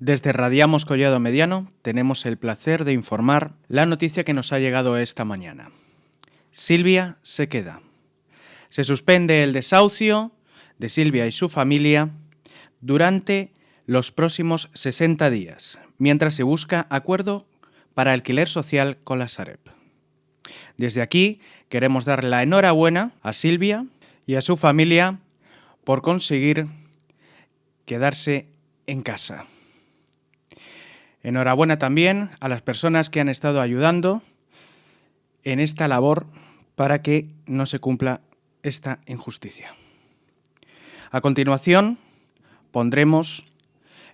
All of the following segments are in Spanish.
Desde Radiamos Collado Mediano tenemos el placer de informar la noticia que nos ha llegado esta mañana. Silvia se queda. Se suspende el desahucio de Silvia y su familia durante los próximos 60 días, mientras se busca acuerdo para alquiler social con la Sareb. Desde aquí queremos dar la enhorabuena a Silvia y a su familia por conseguir quedarse en casa. Enhorabuena también a las personas que han estado ayudando en esta labor para que no se cumpla esta injusticia. A continuación, pondremos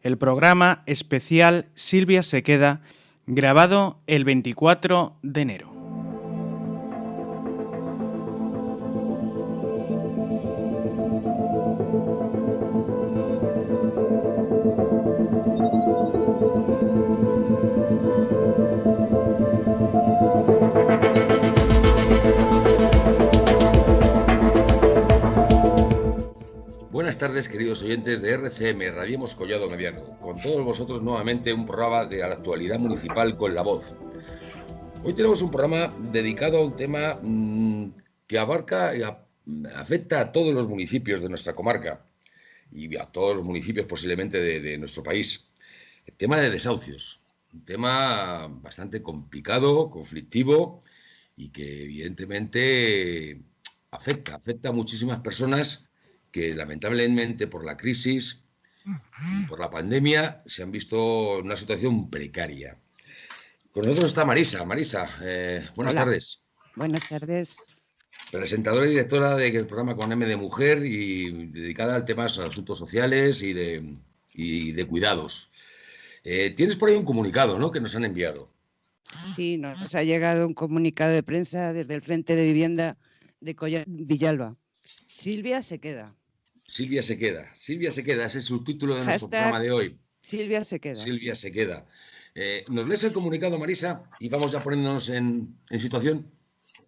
el programa especial Silvia se queda, grabado el 24 de enero. Buenas tardes, queridos oyentes de RCM, Radiamos Collado Mediano. Con todos vosotros nuevamente un programa de la actualidad municipal con La Voz. Hoy tenemos un programa dedicado a un tema que abarca y afecta a todos los municipios de nuestra comarca y a todos los municipios posiblemente de nuestro país. El tema de desahucios, un tema bastante complicado, conflictivo y que evidentemente afecta a muchísimas personas que lamentablemente por la crisis, por la pandemia, se han visto en una situación precaria. Con nosotros está Marisa. Marisa, buenas tardes. Buenas tardes. Presentadora y directora del programa Con M de Mujer y dedicada al tema de asuntos sociales y de cuidados. Tienes por ahí un comunicado, ¿no?, que nos han enviado. Sí, nos ha llegado un comunicado de prensa desde el Frente de Vivienda de Villalba. Silvia se queda. Silvia se queda. Silvia se queda, ese es el subtítulo de nuestro programa de hoy. Silvia se queda. Silvia se queda. ¿Nos lees el comunicado, Marisa? Y vamos ya poniéndonos en situación.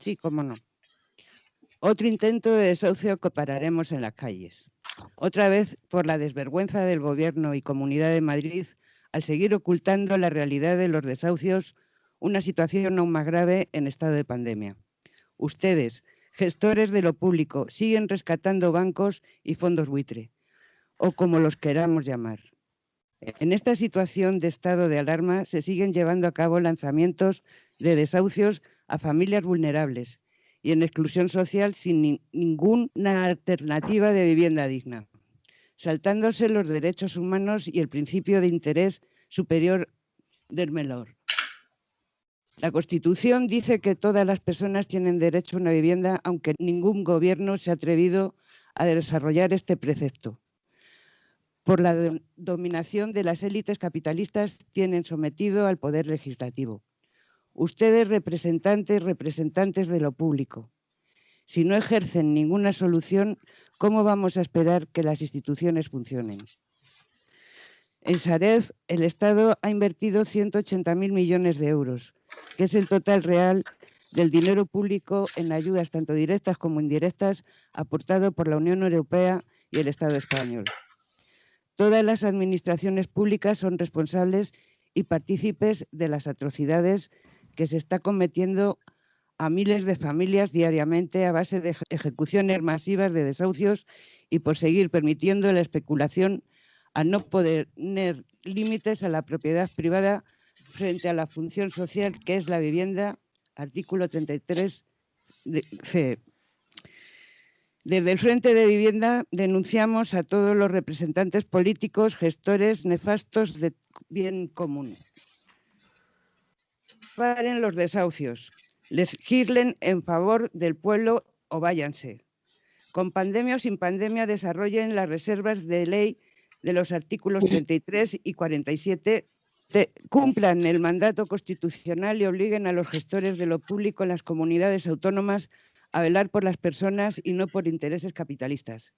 Sí, cómo no. Otro intento de desahucio que pararemos en las calles. Otra vez por la desvergüenza del Gobierno y Comunidad de Madrid al seguir ocultando la realidad de los desahucios, una situación aún más grave en estado de pandemia. Ustedes, gestores de lo público, siguen rescatando bancos y fondos buitre, o como los queramos llamar. En esta situación de estado de alarma se siguen llevando a cabo lanzamientos de desahucios a familias vulnerables y en exclusión social sin ninguna alternativa de vivienda digna, saltándose los derechos humanos y el principio de interés superior del menor. La Constitución dice que todas las personas tienen derecho a una vivienda, aunque ningún gobierno se ha atrevido a desarrollar este precepto. Por la dominación de las élites capitalistas tienen sometido al poder legislativo. Ustedes, representantes de lo público, si no ejercen ninguna solución, ¿cómo vamos a esperar que las instituciones funcionen? En Sareb, el Estado ha invertido 180.000 millones de euros, que es el total real del dinero público en ayudas tanto directas como indirectas aportado por la Unión Europea y el Estado español. Todas las administraciones públicas son responsables y partícipes de las atrocidades que se está cometiendo a miles de familias diariamente a base de ejecuciones masivas de desahucios y por seguir permitiendo la especulación a no poder poner límites a la propiedad privada frente a la función social que es la vivienda, artículo 33 C. Desde el Frente de Vivienda denunciamos a todos los representantes políticos, gestores nefastos de bien común. Paren los desahucios, legislen en favor del pueblo o váyanse. Con pandemia o sin pandemia desarrollen las reservas de ley de los artículos 33 y 47, cumplan el mandato constitucional y obliguen a los gestores de lo público en las comunidades autónomas a velar por las personas y no por intereses capitalistas.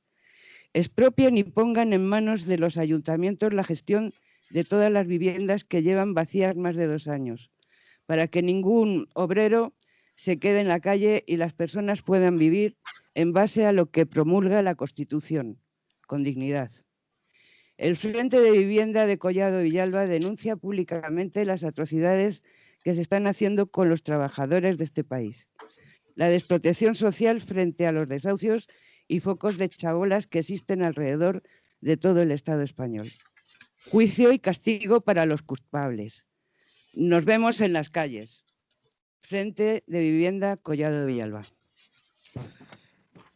Expropien y pongan en manos de los ayuntamientos la gestión de todas las viviendas que llevan vacías más de 2 años, para que ningún obrero se quede en la calle y las personas puedan vivir en base a lo que promulga la Constitución, con dignidad. El Frente de Vivienda de Collado Villalba denuncia públicamente las atrocidades que se están haciendo con los trabajadores de este país. La desprotección social frente a los desahucios y focos de chabolas que existen alrededor de todo el Estado español. Juicio y castigo para los culpables. Nos vemos en las calles. Frente de Vivienda Collado Villalba.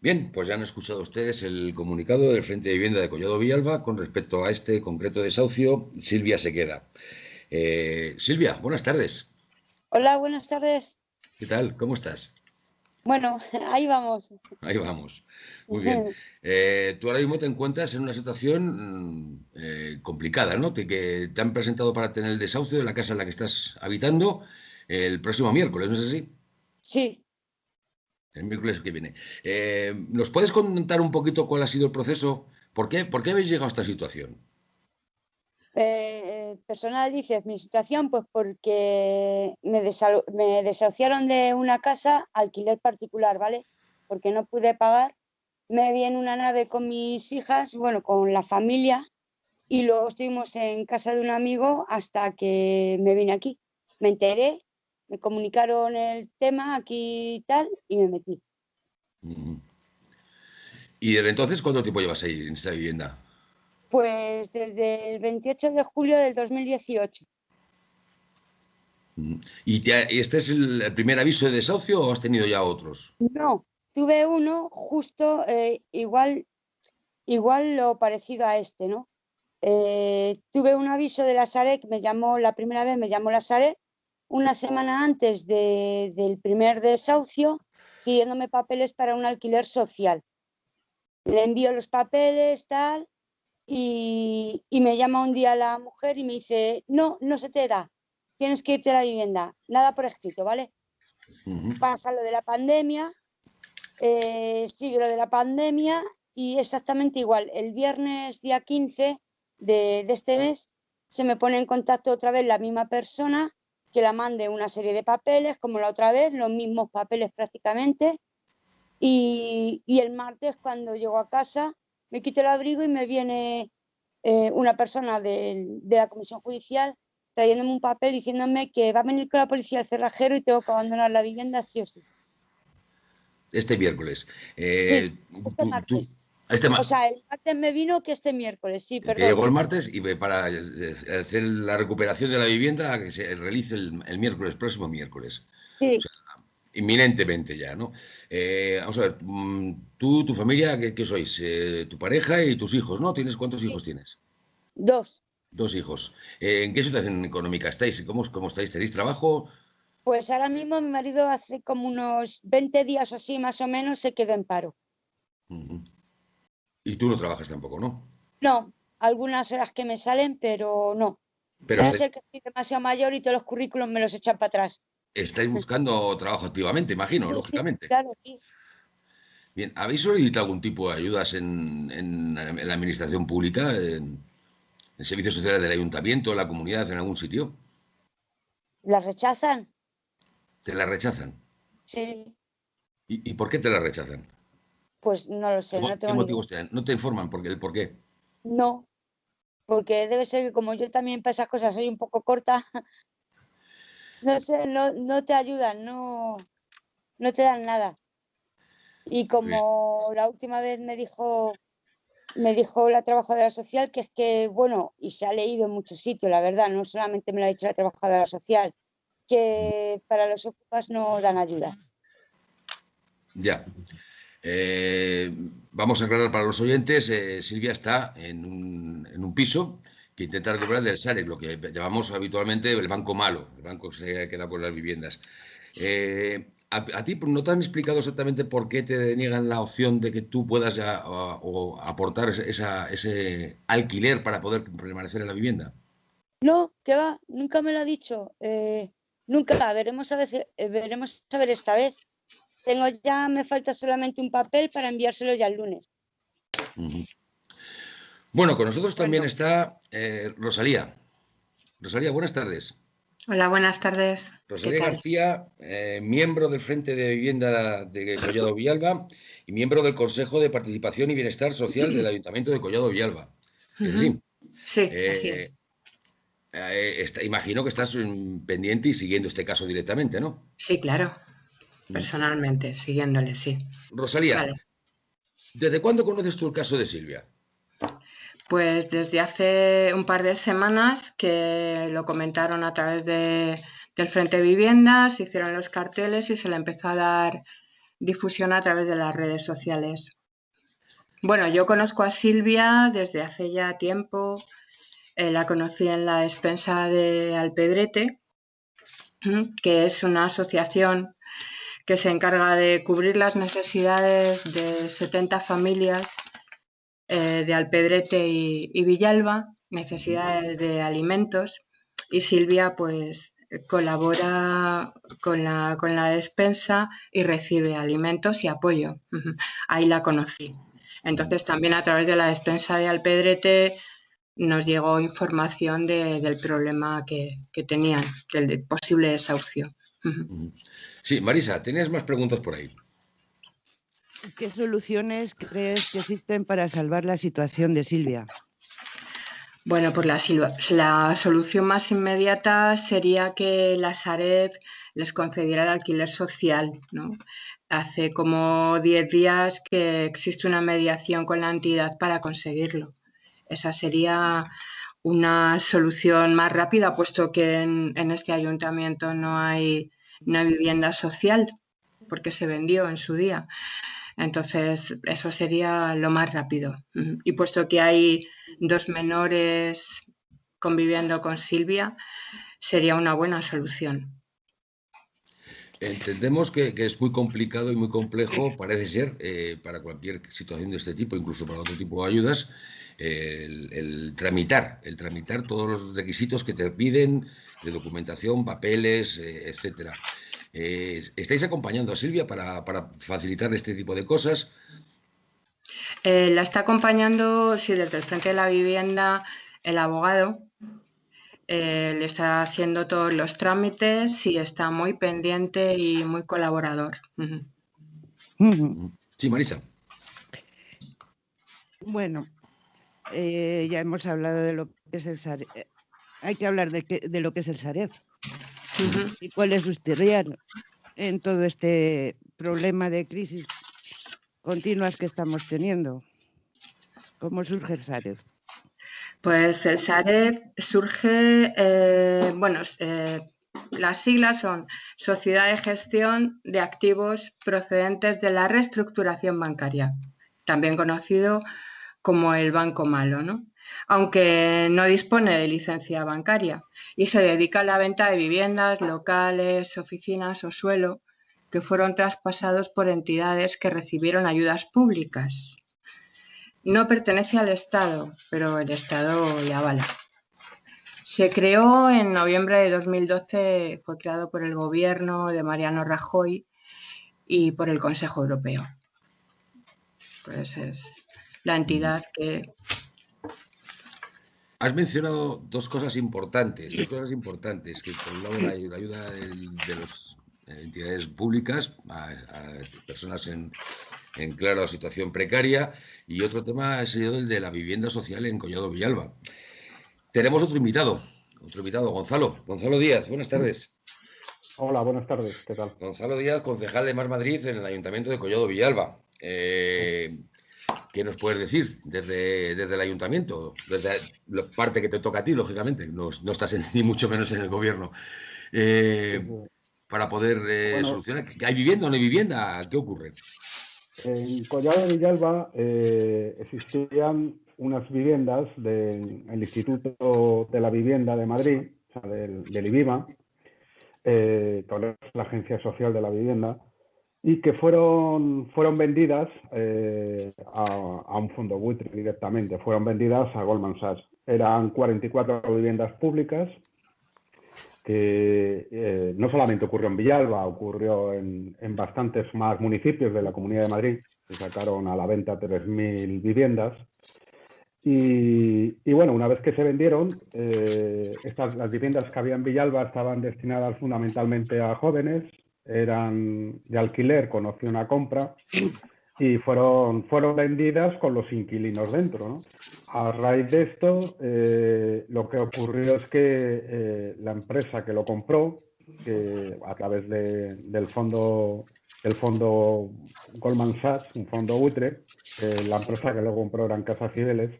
Bien, pues ya han escuchado ustedes el comunicado del Frente de Vivienda de Collado Villalba con respecto a este concreto desahucio. Silvia se queda. Silvia, buenas tardes. Hola, buenas tardes. ¿Qué tal? ¿Cómo estás? Bueno, ahí vamos. Ahí vamos. Muy bien. Tú ahora mismo te encuentras en una situación complicada, ¿no? Que te han presentado para tener el desahucio de la casa en la que estás habitando el próximo miércoles, ¿no es así? Sí. El miércoles que viene. ¿Nos puedes contar un poquito cuál ha sido el proceso? ¿Por qué habéis llegado a esta situación? Personal, dices, mi situación, pues porque me desahuciaron de una casa alquiler particular, ¿vale? Porque no pude pagar. Me vi en una nave con mis hijas, bueno, con la familia, y luego estuvimos en casa de un amigo hasta que me vine aquí. Me enteré, me comunicaron el tema aquí y tal, y me metí. ¿Y desde entonces cuánto tiempo llevas ahí en esta vivienda? Pues desde el 28 de julio del 2018. ¿Y este es el primer aviso de desahucio o has tenido ya otros? No, tuve uno justo igual lo parecido a este, ¿no? Tuve un aviso de la Sareb, la primera vez me llamó la Sareb una semana antes del primer desahucio, pidiéndome papeles para un alquiler social. Le envío los papeles, tal, y me llama un día la mujer y me dice, no se te da, tienes que irte a la vivienda, nada por escrito, ¿vale? Pasa lo de la pandemia, sigue lo de la pandemia y exactamente igual. El viernes día 15 de este mes se me pone en contacto otra vez la misma persona, que la mande una serie de papeles, como la otra vez, los mismos papeles prácticamente. Y el martes, cuando llego a casa, me quito el abrigo y me viene una persona de la comisión judicial trayéndome un papel diciéndome que va a venir con la policía al cerrajero y tengo que abandonar la vivienda sí o sí. Este miércoles. Sí, este martes. O sea, el martes me vino que este miércoles, sí, perdón. Te llegó el martes y para hacer la recuperación de la vivienda que se realice el miércoles, próximo miércoles. Sí. O sea, inminentemente ya, ¿no? Vamos a ver, tú, tu familia, ¿qué sois? Tu pareja y tus hijos, ¿no? ¿Cuántos hijos tienes? 2. 2 hijos. ¿En qué situación económica estáis? ¿Cómo estáis? ¿Tenéis trabajo? Pues ahora mismo mi marido hace como unos 20 días o así, más o menos, se quedó en paro. Y tú no trabajas tampoco, ¿no? No, algunas horas que me salen, pero no. Puede ser que estoy demasiado mayor y todos los currículos me los echan para atrás. Estáis buscando trabajo activamente, imagino, Sí, lógicamente. Sí, claro, sí. Bien, ¿habéis solicitado algún tipo de ayudas en la administración pública, en servicios sociales del ayuntamiento, en la comunidad, en algún sitio? ¿Las rechazan? ¿Te la rechazan? Sí. ¿Y por qué te la rechazan? Pues no lo sé, no tengo ¿Qué ni motivos te dan? ¿No te informan el por qué? No, porque debe ser que como yo también para esas cosas soy un poco corta, no sé, no te ayudan, no te dan nada. Y como la última vez me dijo la trabajadora social que es que, bueno, y se ha leído en muchos sitios, la verdad, no solamente me lo ha dicho la trabajadora social, que para los ocupas no dan ayudas. Ya. Vamos a aclarar para los oyentes, Silvia está en un piso que intenta recuperar del Sareb, lo que llamamos habitualmente el banco malo, el banco que se queda con las viviendas. ¿A ti no te han explicado exactamente por qué te deniegan la opción de que tú puedas ya o aportar ese alquiler para poder permanecer en la vivienda? No, que va, nunca me lo ha dicho. Nunca, veremos a ver esta vez. Me falta solamente un papel para enviárselo ya el lunes. Bueno, con nosotros también está Rosalía. Rosalía, buenas tardes. Hola, buenas tardes. Rosalía García, miembro del Frente de Vivienda de Collado Villalba y miembro del Consejo de Participación y Bienestar Social del Ayuntamiento de Collado Villalba. ¿Es así? Sí, así es. Imagino que estás pendiente y siguiendo este caso directamente, ¿no? Sí, claro, Mm. personalmente, siguiéndole, sí. Rosalía, Vale. ¿desde cuándo conoces tú el caso de Silvia? Pues desde hace un par de semanas que lo comentaron a través del Frente Viviendas, se hicieron los carteles y se le empezó a dar difusión a través de las redes sociales. Bueno, yo conozco a Silvia desde hace ya tiempo. La conocí en la despensa de Alpedrete, que es una asociación que se encarga de cubrir las necesidades de 70 familias de Alpedrete y Villalba, necesidades de alimentos, y Silvia pues colabora con la despensa y recibe alimentos y apoyo. Ahí la conocí. Entonces también a través de la despensa de Alpedrete nos llegó información del problema que tenían, del posible desahucio. Sí, Marisa, tenías más preguntas por ahí. ¿Qué soluciones crees que existen para salvar la situación de Silvia? Bueno, pues la solución más inmediata sería que la Sareb les concediera el alquiler social, ¿no? Hace como 10 días que existe una mediación con la entidad para conseguirlo. Esa sería una solución más rápida, puesto que en este ayuntamiento no hay vivienda social, porque se vendió en su día. Entonces, eso sería lo más rápido. Y puesto que hay 2 menores conviviendo con Silvia, sería una buena solución. Entendemos que es muy complicado y muy complejo, parece ser, para cualquier situación de este tipo, incluso para otro tipo de ayudas, el tramitar todos los requisitos que te piden de documentación, papeles, etcétera. ¿Estáis acompañando a Silvia para facilitar este tipo de cosas? La está acompañando, sí, desde el Frente de la Vivienda, el abogado. Le está haciendo todos los trámites y está muy pendiente y muy colaborador. Sí, Marisa. Bueno, ya hemos hablado de lo que es el Sareb. Hay que hablar de lo que es el Sareb. ¿Y cuál es su historial en todo este problema de crisis continuas que estamos teniendo? ¿Cómo surge el Sareb? Pues el Sareb surge, las siglas son Sociedad de Gestión de Activos Procedentes de la Reestructuración Bancaria, también conocido como el Banco Malo, ¿no? Aunque no dispone de licencia bancaria y se dedica a la venta de viviendas, locales, oficinas o suelo que fueron traspasados por entidades que recibieron ayudas públicas. No pertenece al Estado, pero el Estado le avala. Se creó en noviembre de 2012, fue creado por el gobierno de Mariano Rajoy y por el Consejo Europeo. Pues es la entidad que... Has mencionado dos cosas importantes, que por un lado la ayuda de las entidades públicas a personas en clara situación precaria, y otro tema ha sido el de la vivienda social en Collado Villalba. Tenemos otro invitado, Gonzalo Díaz, buenas tardes. Hola, buenas tardes, ¿qué tal? Gonzalo Díaz, concejal de Mar Madrid en el Ayuntamiento de Collado Villalba. ¿Qué nos puedes decir desde el ayuntamiento? Desde la parte que te toca a ti, lógicamente, no estás ni mucho menos en el gobierno. Para poder solucionar. ¿Hay vivienda o no hay vivienda? ¿Qué ocurre? En Collado Villalba existían unas viviendas del Instituto de la Vivienda de Madrid, o sea, del IBIMA, que es la Agencia Social de la Vivienda, y que fueron vendidas a un fondo buitre directamente, fueron vendidas a Goldman Sachs. Eran 44 viviendas públicas que no solamente ocurrió en Villalba, ocurrió en bastantes más municipios de la Comunidad de Madrid. Se sacaron a la venta 3.000 viviendas. Y bueno, una vez que se vendieron, las viviendas que había en Villalba estaban destinadas fundamentalmente a jóvenes, eran de alquiler con opción a compra, y fueron vendidas con los inquilinos dentro, ¿no? A raíz de esto, lo que ocurrió es que la empresa que lo compró, que a través del fondo Goldman Sachs, un fondo buitre, la empresa que lo compró eran Casas Cibeles,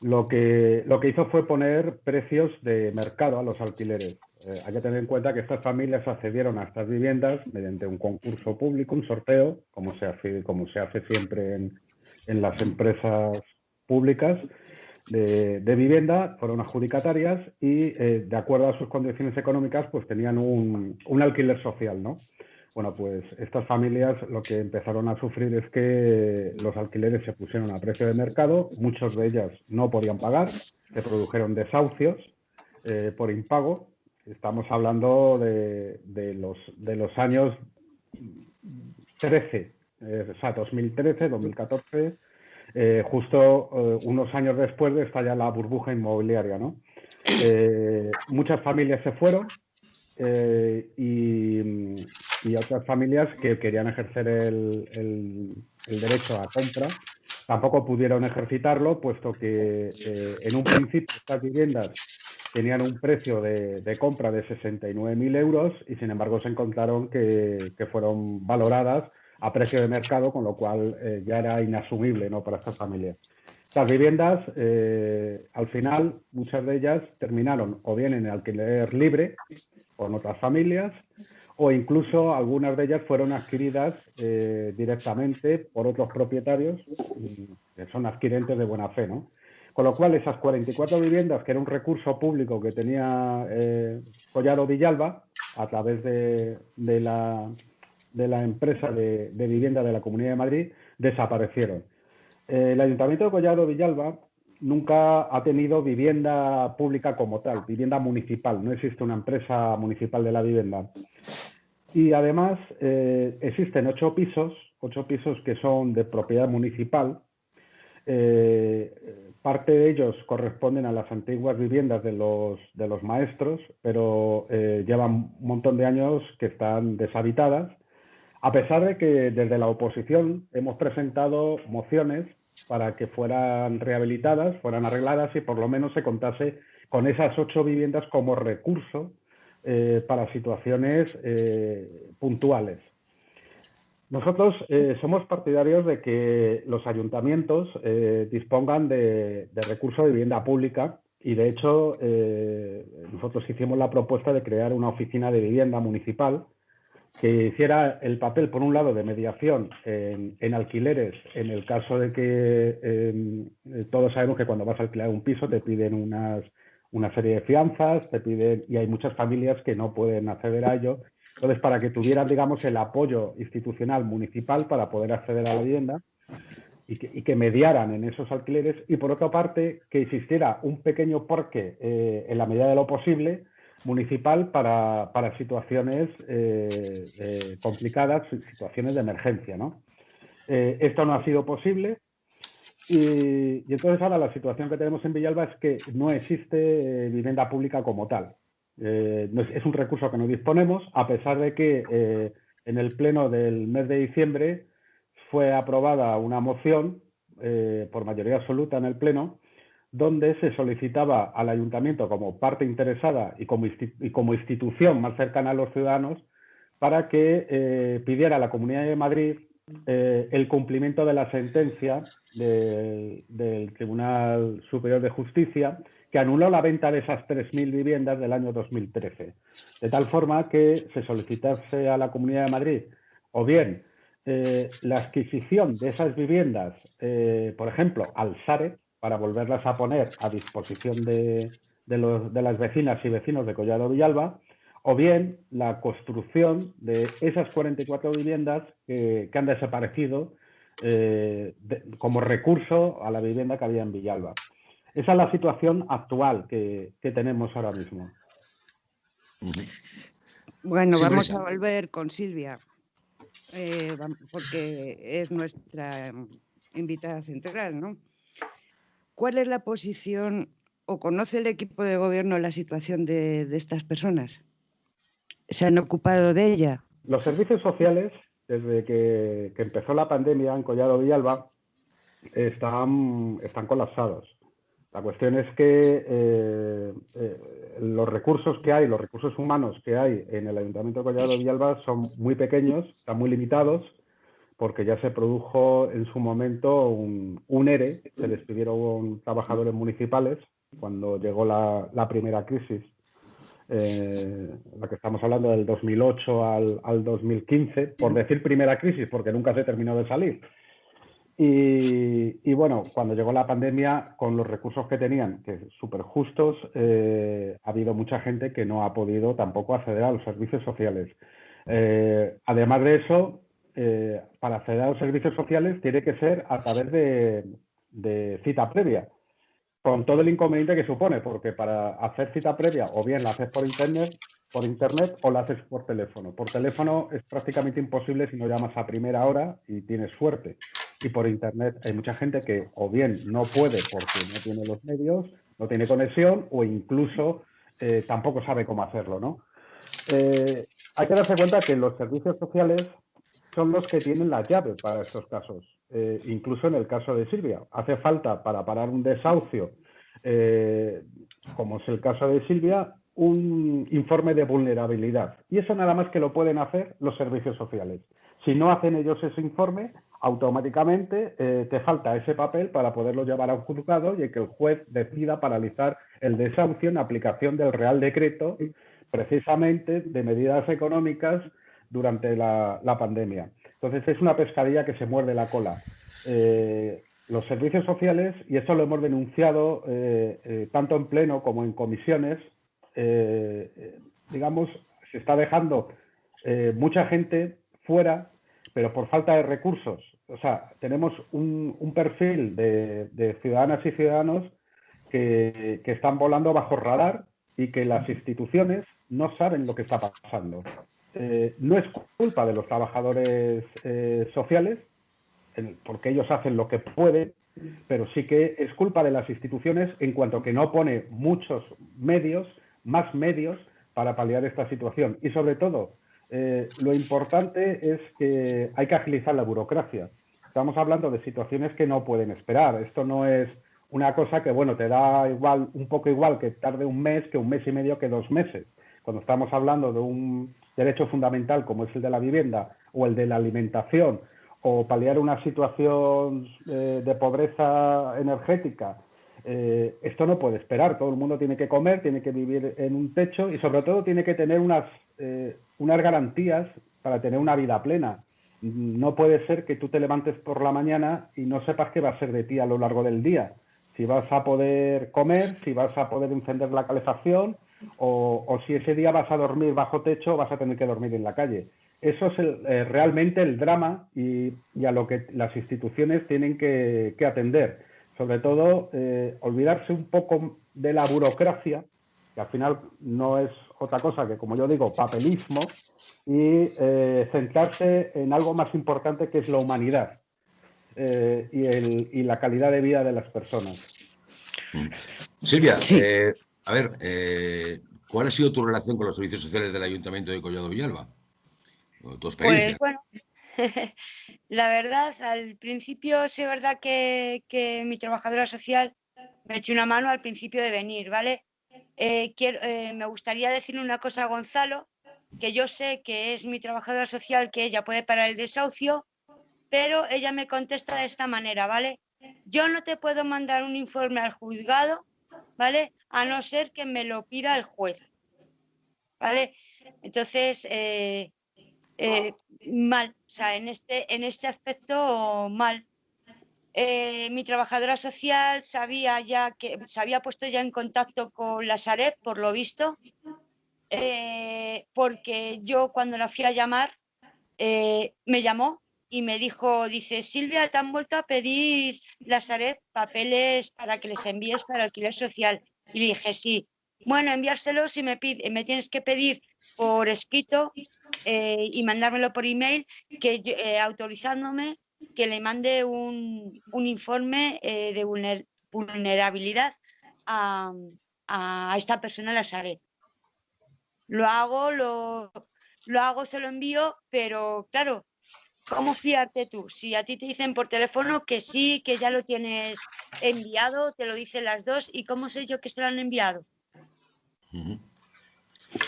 lo que hizo fue poner precios de mercado a los alquileres. Hay que tener en cuenta que estas familias accedieron a estas viviendas mediante un concurso público, un sorteo, como se hace siempre en las empresas públicas de vivienda, fueron adjudicatarias y de acuerdo a sus condiciones económicas pues tenían un alquiler social, ¿no? Bueno, pues estas familias lo que empezaron a sufrir es que los alquileres se pusieron a precio de mercado, muchos de ellas no podían pagar, se produjeron desahucios por impago. Estamos hablando de los años 13, o sea, 2013, 2014, justo unos años después de estallar la burbuja inmobiliaria, ¿no? Muchas familias se fueron y otras familias que querían ejercer el derecho a compra tampoco pudieron ejercitarlo, puesto que en un principio estas viviendas tenían un precio de compra de 69.000 euros y sin embargo se encontraron que fueron valoradas a precio de mercado, con lo cual ya era inasumible, ¿no?, para estas familias. Estas viviendas, al final, muchas de ellas terminaron o bien en alquiler libre con otras familias, o incluso algunas de ellas fueron adquiridas directamente por otros propietarios que son adquirentes de buena fe, ¿no? Con lo cual, esas 44 viviendas, que era un recurso público que tenía Collado Villalba a través de la empresa de vivienda de la Comunidad de Madrid, desaparecieron. El Ayuntamiento de Collado Villalba nunca ha tenido vivienda pública como tal, vivienda municipal. No existe una empresa municipal de la vivienda. Y además existen 8 pisos que son de propiedad municipal. Parte de ellos corresponden a las antiguas viviendas de los maestros, pero llevan un montón de años que están deshabitadas, a pesar de que desde la oposición hemos presentado mociones para que fueran rehabilitadas, fueran arregladas y por lo menos se contase con esas 8 viviendas como recurso para situaciones puntuales. Nosotros somos partidarios de que los ayuntamientos dispongan de recursos de vivienda pública y, de hecho, nosotros hicimos la propuesta de crear una oficina de vivienda municipal que hiciera el papel, por un lado, de mediación en alquileres, en el caso de que todos sabemos que cuando vas a alquilar un piso te piden una serie de fianzas, y hay muchas familias que no pueden acceder a ello. Entonces, para que tuvieran, digamos, el apoyo institucional municipal para poder acceder a la vivienda y que mediaran en esos alquileres, y por otra parte, que existiera un pequeño porqué, en la medida de lo posible, municipal para situaciones complicadas, situaciones de emergencia, ¿no? Esto no ha sido posible y entonces ahora la situación que tenemos en Villalba es que no existe vivienda pública como tal. Es un recurso que no disponemos, a pesar de que en el pleno del mes de diciembre fue aprobada una moción por mayoría absoluta en el pleno, donde se solicitaba al ayuntamiento como parte interesada y como institución más cercana a los ciudadanos para que pidiera a la Comunidad de Madrid el cumplimiento de la sentencia del Tribunal Superior de Justicia que anuló la venta de esas 3.000 viviendas del año 2013. De tal forma que se solicitase a la Comunidad de Madrid o bien la adquisición de esas viviendas, por ejemplo, al Sareb, para volverlas a poner a disposición de las vecinas y vecinos de Collado Villalba, o bien la construcción de esas 44 viviendas que han desaparecido como recurso a la vivienda que había en Villalba. Esa es la situación actual que tenemos ahora mismo. Bueno, sí, vamos a volver con Silvia, porque es nuestra invitada central, ¿no? ¿Cuál es la posición o conoce el equipo de gobierno la situación de estas personas? ¿Se han ocupado de ella? Los servicios sociales desde que empezó la pandemia en Collado Villalba, están colapsados. La cuestión es que los recursos que hay, los recursos humanos que hay en el Ayuntamiento de Collado Villalba son muy pequeños, están muy limitados, porque ya se produjo en su momento un ERE, se despidieron trabajadores municipales cuando llegó la primera crisis, la que estamos hablando del 2008 al 2015, por decir primera crisis, porque nunca se terminó de salir. Y bueno, cuando llegó la pandemia, con los recursos que tenían, que súper justos, ha habido mucha gente que no ha podido tampoco acceder a los servicios sociales. Además de eso, para acceder a los servicios sociales tiene que ser a través de cita previa, con todo el inconveniente que supone, porque para hacer cita previa o bien la haces por internet o la haces por teléfono. Por teléfono es prácticamente imposible si no llamas a primera hora y tienes suerte. Y por internet hay mucha gente que o bien no puede porque no tiene los medios, no tiene conexión o incluso tampoco sabe cómo hacerlo, ¿no? Hay que darse cuenta que los servicios sociales son los que tienen la llave para estos casos. Incluso en el caso de Silvia, hace falta para parar un desahucio, como es el caso de Silvia, un informe de vulnerabilidad. Y eso nada más que lo pueden hacer los servicios sociales. Si no hacen ellos ese informe, automáticamente te falta ese papel para poderlo llevar a un juzgado y que el juez decida paralizar el desahucio en aplicación del Real Decreto, precisamente de medidas económicas durante la pandemia. Entonces es una pescadilla que se muerde la cola. Los servicios sociales, y esto lo hemos denunciado tanto en pleno como en comisiones, digamos, se está dejando mucha gente fuera, pero por falta de recursos. O sea, tenemos un perfil de ciudadanas y ciudadanos que están volando bajo radar y que las instituciones no saben lo que está pasando. No es culpa de los trabajadores sociales, porque ellos hacen lo que pueden, pero sí que es culpa de las instituciones en cuanto que no pone muchos medios, más medios, para paliar esta situación. Y sobre todo, lo importante es que hay que agilizar la burocracia. Estamos hablando de situaciones que no pueden esperar. Esto no es una cosa que, bueno, te da igual, un poco igual que tarde un mes, que un mes y medio, que 2 meses. Cuando estamos hablando de un derecho fundamental como es el de la vivienda o el de la alimentación, o paliar una situación de pobreza energética, esto no puede esperar. Todo el mundo tiene que comer, tiene que vivir en un techo y sobre todo tiene que tener unas garantías para tener una vida plena. No puede ser que tú te levantes por la mañana y no sepas qué va a ser de ti a lo largo del día. Si vas a poder comer, si vas a poder encender la calefacción o si ese día vas a dormir bajo techo, vas a tener que dormir en la calle. Eso es realmente el drama y a lo que las instituciones tienen que atender. Sobre todo, olvidarse un poco de la burocracia, que al final no es otra cosa que, como yo digo, papelismo, y centrarse en algo más importante que es la humanidad y la calidad de vida de las personas. Silvia, Sí. a ver, ¿cuál ha sido tu relación con los servicios sociales del Ayuntamiento de Collado Villalba? Tu experiencia. Pues bueno, la verdad, al principio sí es verdad que mi trabajadora social me echó una mano al principio de venir, ¿vale? Me gustaría decirle una cosa a Gonzalo, que yo sé que es mi trabajadora social, que ella puede parar el desahucio, pero ella me contesta de esta manera, ¿vale? Yo no te puedo mandar un informe al juzgado, ¿vale? A no ser que me lo pida el juez, ¿vale? Entonces, mal, o sea, en este aspecto mal. Mi trabajadora social se había puesto ya en contacto con la Sareb, por lo visto, porque yo cuando la fui a llamar, me llamó y me dice, Silvia, te han vuelto a pedir la Sareb papeles para que les envíes para alquiler social. Y le dije, sí. Bueno, enviárselos y me tienes que pedir por escrito y mandármelo por email, autorizándome que le mande un informe de vulnerabilidad a esta persona, la Sareb. Lo hago, se lo envío, pero claro, ¿Cómo fiarte tú? Si a ti te dicen por teléfono que sí, que ya lo tienes enviado, te lo dicen las dos, ¿y cómo sé yo que se lo han enviado? O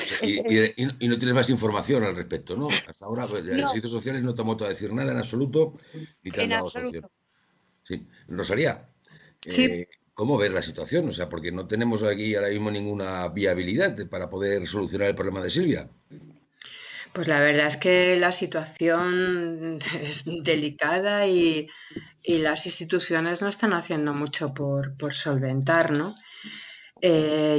sea, Es- y no tienes más información al respecto, ¿no? Hasta ahora, pues, de los no, servicios sociales no te han vuelto a decir nada en absoluto y te han en dado esa opción. absoluto. Sí. Rosalía, Sí, ¿cómo ves la situación? O sea, porque no tenemos aquí ahora mismo ninguna viabilidad para poder solucionar el problema de Silvia. pues la verdad es que la situación es delicada y las instituciones no están haciendo mucho por solventar, ¿no?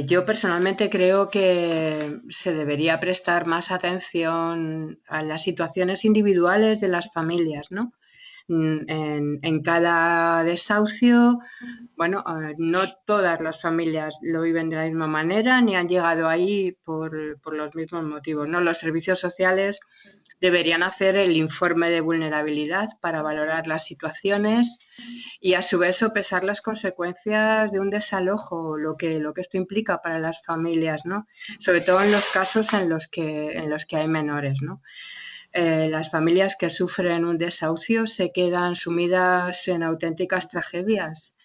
Yo personalmente creo que se debería prestar más atención a las situaciones individuales de las familias, ¿no? En cada desahucio, bueno, no todas las familias lo viven de la misma manera ni han llegado ahí por los mismos motivos, ¿no? Los servicios sociales deberían hacer el informe de vulnerabilidad para valorar las situaciones y a su vez sopesar las consecuencias de un desalojo, lo que esto implica para las familias, ¿no? Sobre todo en los casos en los que hay menores, ¿no? Las familias que sufren un desahucio se quedan sumidas en auténticas tragedias.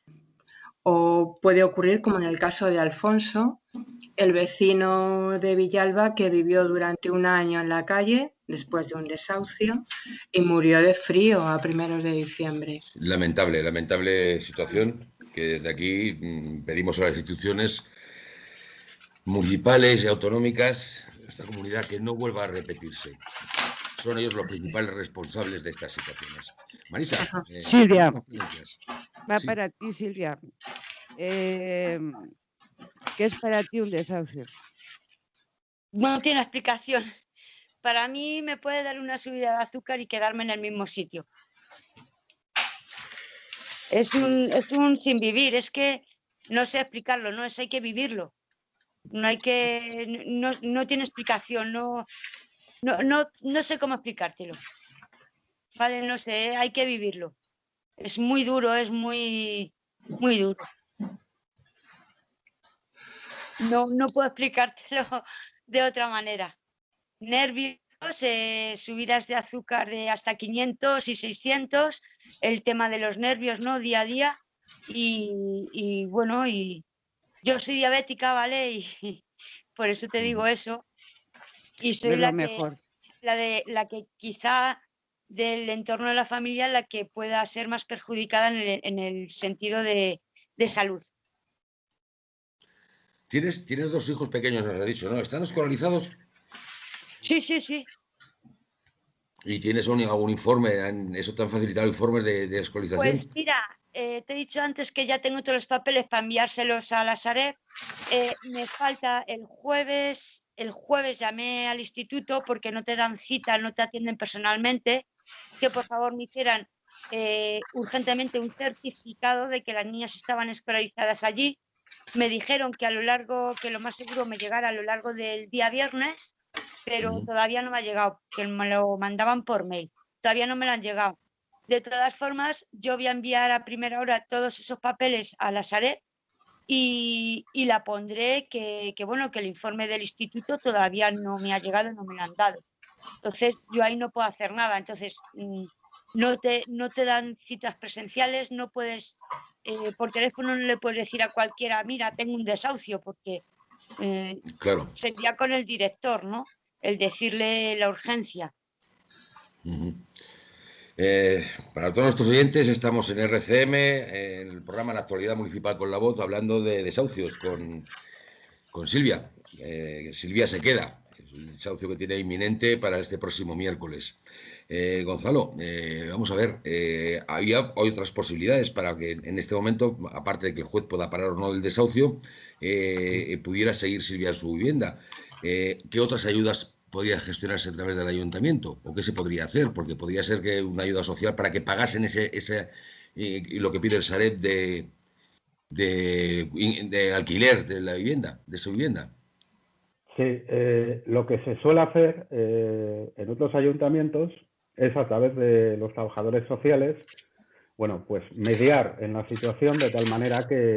O puede ocurrir como en el caso de Alfonso, el vecino de Villalba que vivió durante un año en la calle después de un desahucio y murió de frío a primeros de diciembre. Lamentable, lamentable situación que desde aquí pedimos a las instituciones municipales y autonómicas de esta comunidad que no vuelva a repetirse. Son ellos los principales responsables de estas situaciones. Marisa, Silvia, va sí. para ti, Silvia. ¿Qué es para ti un desahucio? No tiene explicación. Para mí me puede dar una subida de azúcar y quedarme en el mismo sitio. Es un sin vivir, es que no sé explicarlo, no es, hay que vivirlo. No tiene explicación, no sé cómo explicártelo. Vale, no sé, hay que vivirlo. Es muy duro, es muy duro. No puedo explicártelo de otra manera. Nervios, subidas de azúcar de hasta 500 y 600, el tema de los nervios, ¿no? Día a día. Y bueno, y yo soy diabética, ¿vale? Y por eso te digo eso. Y No soy es lo mejor. la que quizá del entorno de la familia la que pueda ser más perjudicada en el sentido de salud. Tienes dos hijos pequeños, nos has dicho, ¿no? ¿Están escolarizados? Sí. ¿Y tienes algún informe? ¿Eso te han facilitado informes de escolarización? Pues mira, te he dicho antes que ya tengo todos los papeles para enviárselos a la Sareb. Me falta el jueves llamé al instituto porque no te dan cita, no te atienden personalmente, que por favor me hicieran urgentemente un certificado de que las niñas estaban escolarizadas allí. Me dijeron que que lo más seguro me llegara a lo largo del día viernes, pero todavía no me ha llegado, que me lo mandaban por mail. Todavía no me lo han llegado. De todas formas, yo voy a enviar a primera hora todos esos papeles a la Sareb y la pondré bueno, que el informe del instituto todavía no me ha llegado, no me lo han dado. Entonces, yo ahí no puedo hacer nada. Entonces, no te dan citas presenciales, no puedes, por teléfono no le puedes decir a cualquiera, mira, tengo un desahucio, porque Claro. sería con el director, ¿no? El decirle la urgencia. Para todos nuestros oyentes, estamos en RCM, en el programa La Actualidad Municipal con la Voz, hablando de desahucios con Silvia. Silvia se queda, es un desahucio que tiene inminente para este próximo miércoles. Gonzalo, vamos a ver, hay otras posibilidades para que en este momento, aparte de que el juez pueda parar o no el desahucio, pudiera seguir Silvia en su vivienda. ¿Qué otras ayudas podría gestionarse a través del ayuntamiento? ¿O qué se podría hacer? Porque podría ser que una ayuda social para que pagasen lo que pide el Sareb de alquiler de la vivienda, de su vivienda. Sí, lo que se suele hacer en otros ayuntamientos es a través de los trabajadores sociales, bueno, pues mediar en la situación de tal manera que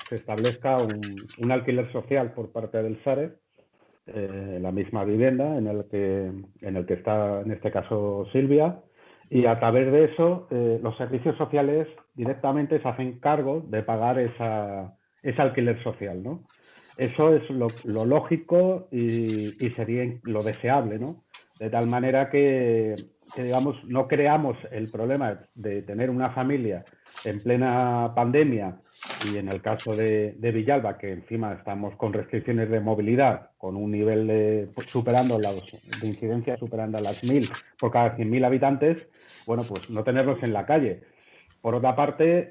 se establezca un alquiler social por parte del Sareb, la misma vivienda en el que está en este caso Silvia, Y a través de eso, los servicios sociales directamente se hacen cargo de pagar ese alquiler social, ¿no? Eso es lo lógico y sería lo deseable, ¿no? De tal manera que, digamos, no creamos el problema de tener una familia en plena pandemia y en el caso de Villalba, que encima estamos con restricciones de movilidad, con un nivel de incidencia superando a las 1000 por cada 100.000 habitantes, bueno, pues no tenerlos en la calle. Por otra parte,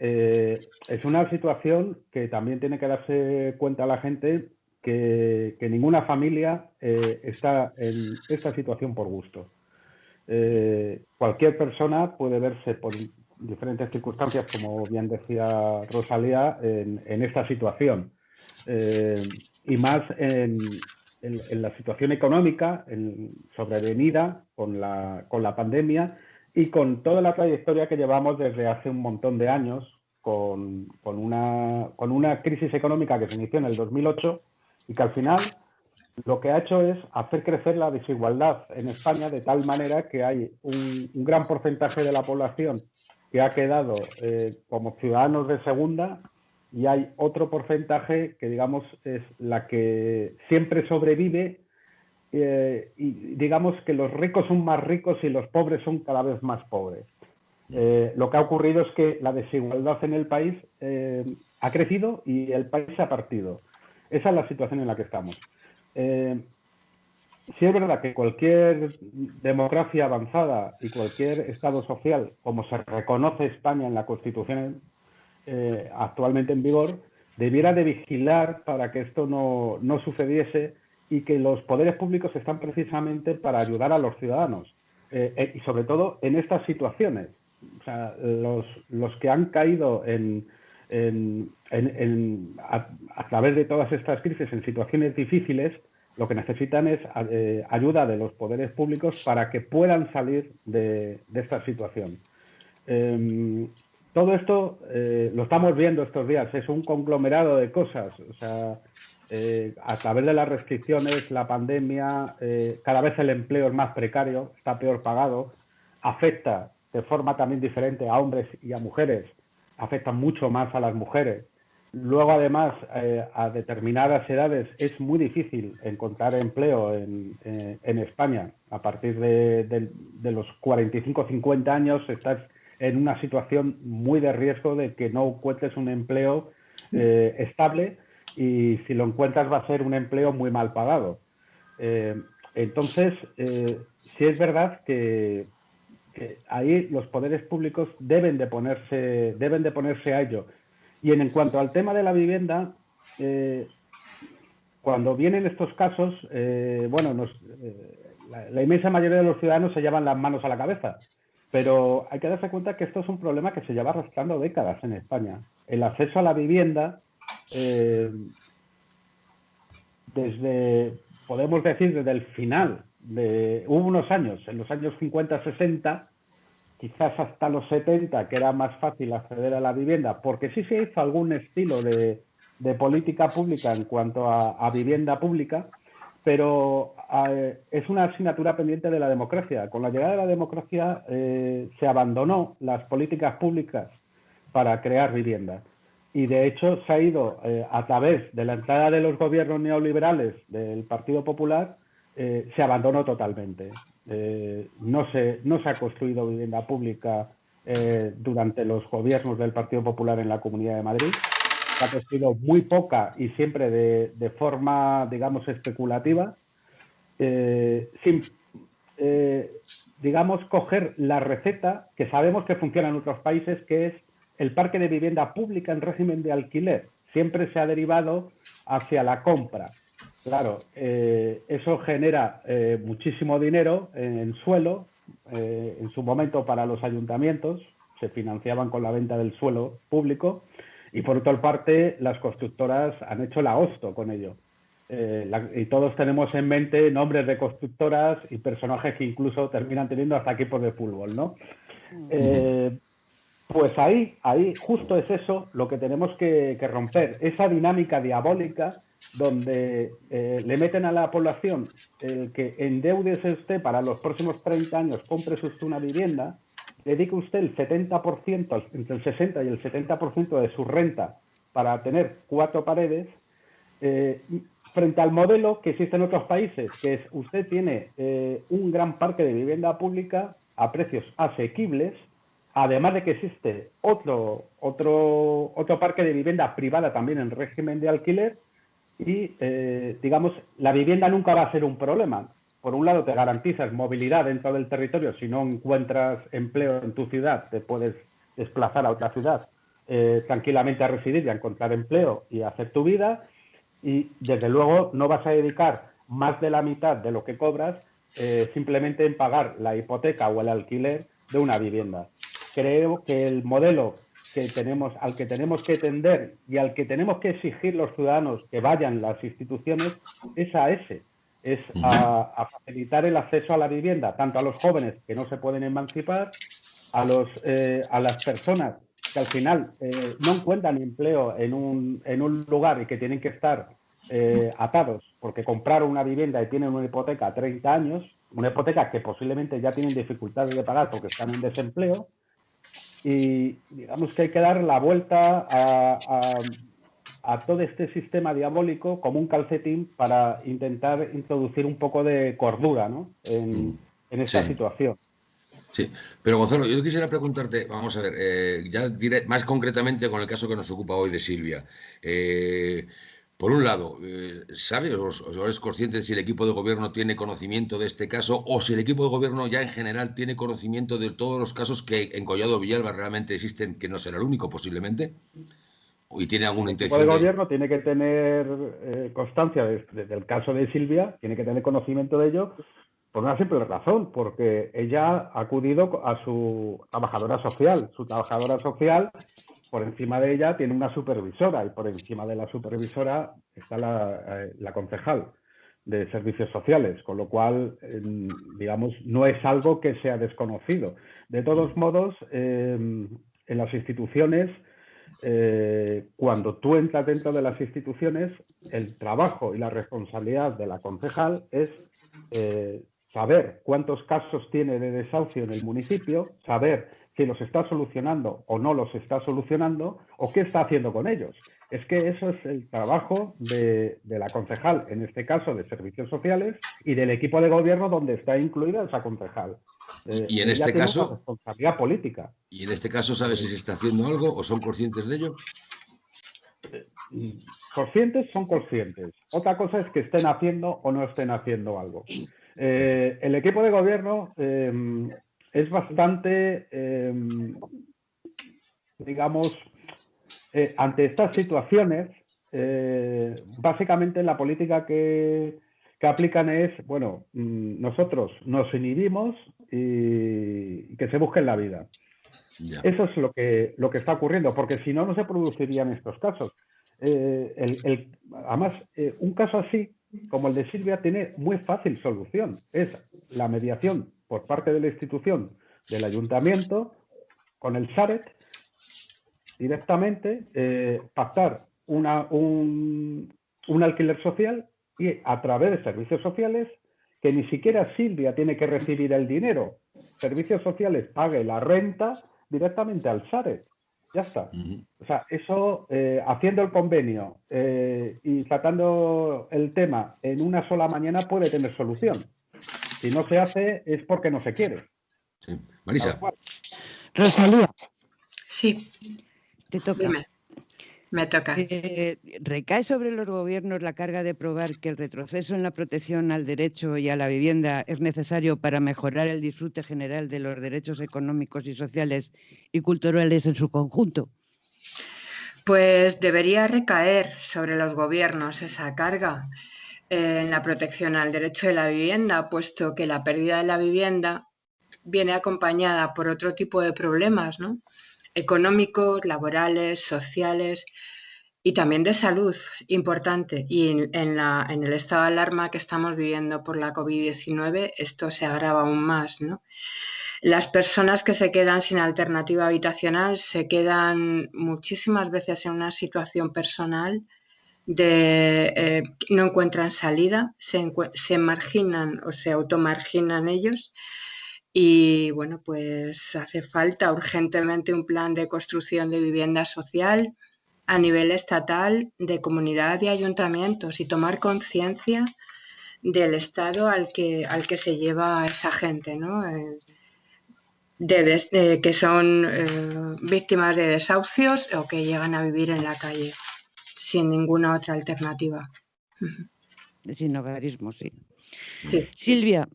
es una situación que también tiene que darse cuenta la gente que ninguna familia está en esta situación por gusto. Cualquier persona puede verse por diferentes circunstancias, como bien decía Rosalía, en esta situación. Y más en la situación económica sobrevenida con la pandemia y con toda la trayectoria que llevamos desde hace un montón de años con una crisis económica que se inició en el 2008 y que al final lo que ha hecho es hacer crecer la desigualdad en España de tal manera que hay un gran porcentaje de la población que ha quedado como ciudadanos de segunda y hay otro porcentaje que, digamos, es la que siempre sobrevive y digamos que los ricos son más ricos y los pobres son cada vez más pobres. Lo que ha ocurrido es que la desigualdad en el país ha crecido y el país se ha partido. Esa es la situación en la que estamos. Sí es verdad que cualquier democracia avanzada y cualquier Estado social, como se reconoce España en la Constitución actualmente en vigor, debiera de vigilar para que esto no sucediese y que los poderes públicos están precisamente para ayudar a los ciudadanos y sobre todo en estas situaciones. O sea, los que han caído a través de todas estas crisis en situaciones difíciles, lo que necesitan es ayuda de los poderes públicos para que puedan salir de esta situación. Todo esto lo estamos viendo estos días, es un conglomerado de cosas. O sea, a través de las restricciones, la pandemia, cada vez el empleo es más precario, está peor pagado, afecta de forma también diferente a hombres y a mujeres, afecta mucho más a las mujeres. Luego, además, a determinadas edades es muy difícil encontrar empleo en España. A partir de los 45 o 50 años estás en una situación muy de riesgo de que no encuentres un empleo estable y si lo encuentras va a ser un empleo muy mal pagado. Entonces, sí es verdad que ahí los poderes públicos deben de ponerse a ello. Y en cuanto al tema de la vivienda, cuando vienen estos casos, bueno, la inmensa mayoría de los ciudadanos se llevan las manos a la cabeza, pero hay que darse cuenta que esto es un problema que se lleva arrastrando décadas en España. El acceso a la vivienda, podemos decir, desde el final, hubo unos años, en los años 50, 60, quizás hasta los 70, que era más fácil acceder a la vivienda, porque sí se hizo algún estilo de política pública en cuanto a vivienda pública, pero es una asignatura pendiente de la democracia. Con la llegada de la democracia se abandonó las políticas públicas para crear vivienda. Y de hecho se ha ido a través de la entrada de los gobiernos neoliberales del Partido Popular, se abandonó totalmente. No se ha construido vivienda pública durante los gobiernos del Partido Popular en la Comunidad de Madrid. Se ha construido muy poca y siempre de forma, digamos, especulativa, sin, digamos, coger la receta que sabemos que funciona en otros países, que es el parque de vivienda pública en régimen de alquiler. Siempre se ha derivado hacia la compra. Claro, eso genera muchísimo dinero en suelo, en su momento para los ayuntamientos, se financiaban con la venta del suelo público, y por otra parte las constructoras han hecho la hosto con ello. Y todos tenemos en mente nombres de constructoras y personajes que incluso terminan teniendo hasta equipos de fútbol, ¿no? Pues ahí justo es eso lo que tenemos que romper, esa dinámica diabólica donde le meten a la población el que endéudese usted para los próximos 30 años, compre usted una vivienda, dedique usted el 70%, entre el 60 y el 70% de su renta para tener 4 paredes, frente al modelo que existe en otros países, que es usted tiene un gran parque de vivienda pública a precios asequibles, además de que existe otro parque de vivienda privada también en régimen de alquiler y, digamos, la vivienda nunca va a ser un problema. Por un lado, te garantizas movilidad dentro del territorio. Si no encuentras empleo en tu ciudad, te puedes desplazar a otra ciudad tranquilamente a residir y a encontrar empleo y a hacer tu vida. Y, desde luego, no vas a dedicar más de la mitad de lo que cobras simplemente en pagar la hipoteca o el alquiler de una vivienda. Creo que el modelo al que tenemos que tender y al que tenemos que exigir los ciudadanos que vayan las instituciones es a ese. Es a facilitar el acceso a la vivienda, tanto a los jóvenes que no se pueden emancipar, a las personas que al final no encuentran empleo en un lugar y que tienen que estar atados porque compraron una vivienda y tienen una hipoteca a 30 años, una hipoteca que posiblemente ya tienen dificultades de pagar porque están en desempleo, y digamos que hay que dar la vuelta a todo este sistema diabólico como un calcetín para intentar introducir un poco de cordura, ¿no?, en esta situación. Sí, pero Gonzalo, yo quisiera preguntarte, vamos a ver, ya diré más concretamente con el caso que nos ocupa hoy de Silvia. Por un lado, ¿sabes o eres consciente de si el equipo de gobierno tiene conocimiento de este caso o si el equipo de gobierno ya en general tiene conocimiento de todos los casos que en Collado Villalba realmente existen, que no será el único posiblemente? ¿Y tiene alguna intención? El equipo de gobierno tiene que tener constancia del caso de Silvia, tiene que tener conocimiento de ello por una simple razón, porque ella ha acudido a su trabajadora social. Su trabajadora social, por encima de ella, tiene una supervisora y por encima de la supervisora está la concejal de servicios sociales, con lo cual, digamos, no es algo que sea desconocido. De todos modos, en las instituciones, cuando tú entras dentro de las instituciones, el trabajo y la responsabilidad de la concejal es saber cuántos casos tiene de desahucio en el municipio, saber si los está solucionando o no los está solucionando o qué está haciendo con ellos. Es que eso es el trabajo de la concejal, en este caso de servicios sociales, y del equipo de gobierno donde está incluida esa concejal. Y en este caso, una responsabilidad política. ¿Y en este caso sabes si se está haciendo algo o son conscientes de ello? Conscientes son conscientes. Otra cosa es que estén haciendo o no estén haciendo algo. El equipo de gobierno es bastante, digamos, ante estas situaciones, básicamente la política que aplican es, bueno, nosotros nos inhibimos y que se busquen la vida. Ya. Eso es lo que está ocurriendo, porque si no, no se producirían estos casos. Además, un caso así, como el de Silvia, tiene muy fácil solución. Es la mediación por parte de la institución del ayuntamiento con el Sareb, directamente pactar un alquiler social y a través de servicios sociales, que ni siquiera Silvia tiene que recibir el dinero. Servicios sociales pague la renta directamente al Sareb. Ya está. O sea, eso, haciendo el convenio y tratando el tema en una sola mañana puede tener solución. Si no se hace es porque no se quiere. Sí. Marisa. Rosalía. Sí. Te toca. Dime. Me toca. ¿Recae sobre los gobiernos la carga de probar que el retroceso en la protección al derecho y a la vivienda es necesario para mejorar el disfrute general de los derechos económicos y sociales y culturales en su conjunto? Pues debería recaer sobre los gobiernos esa carga en la protección al derecho de la vivienda, puesto que la pérdida de la vivienda viene acompañada por otro tipo de problemas, ¿no?, económicos, laborales, sociales y también de salud, importante. Y en el estado de alarma que estamos viviendo por la COVID-19, esto se agrava aún más, ¿no? Las personas que se quedan sin alternativa habitacional se quedan muchísimas veces en una situación personal de no encuentran salida, se marginan o se automarginan ellos. Y bueno, pues hace falta urgentemente un plan de construcción de vivienda social a nivel estatal, de comunidad y ayuntamientos, y tomar conciencia del estado al que se lleva a esa gente, ¿no? Que son víctimas de desahucios o que llegan a vivir en la calle sin ninguna otra alternativa. Sin hogarismo, sí. Sí. Silvia,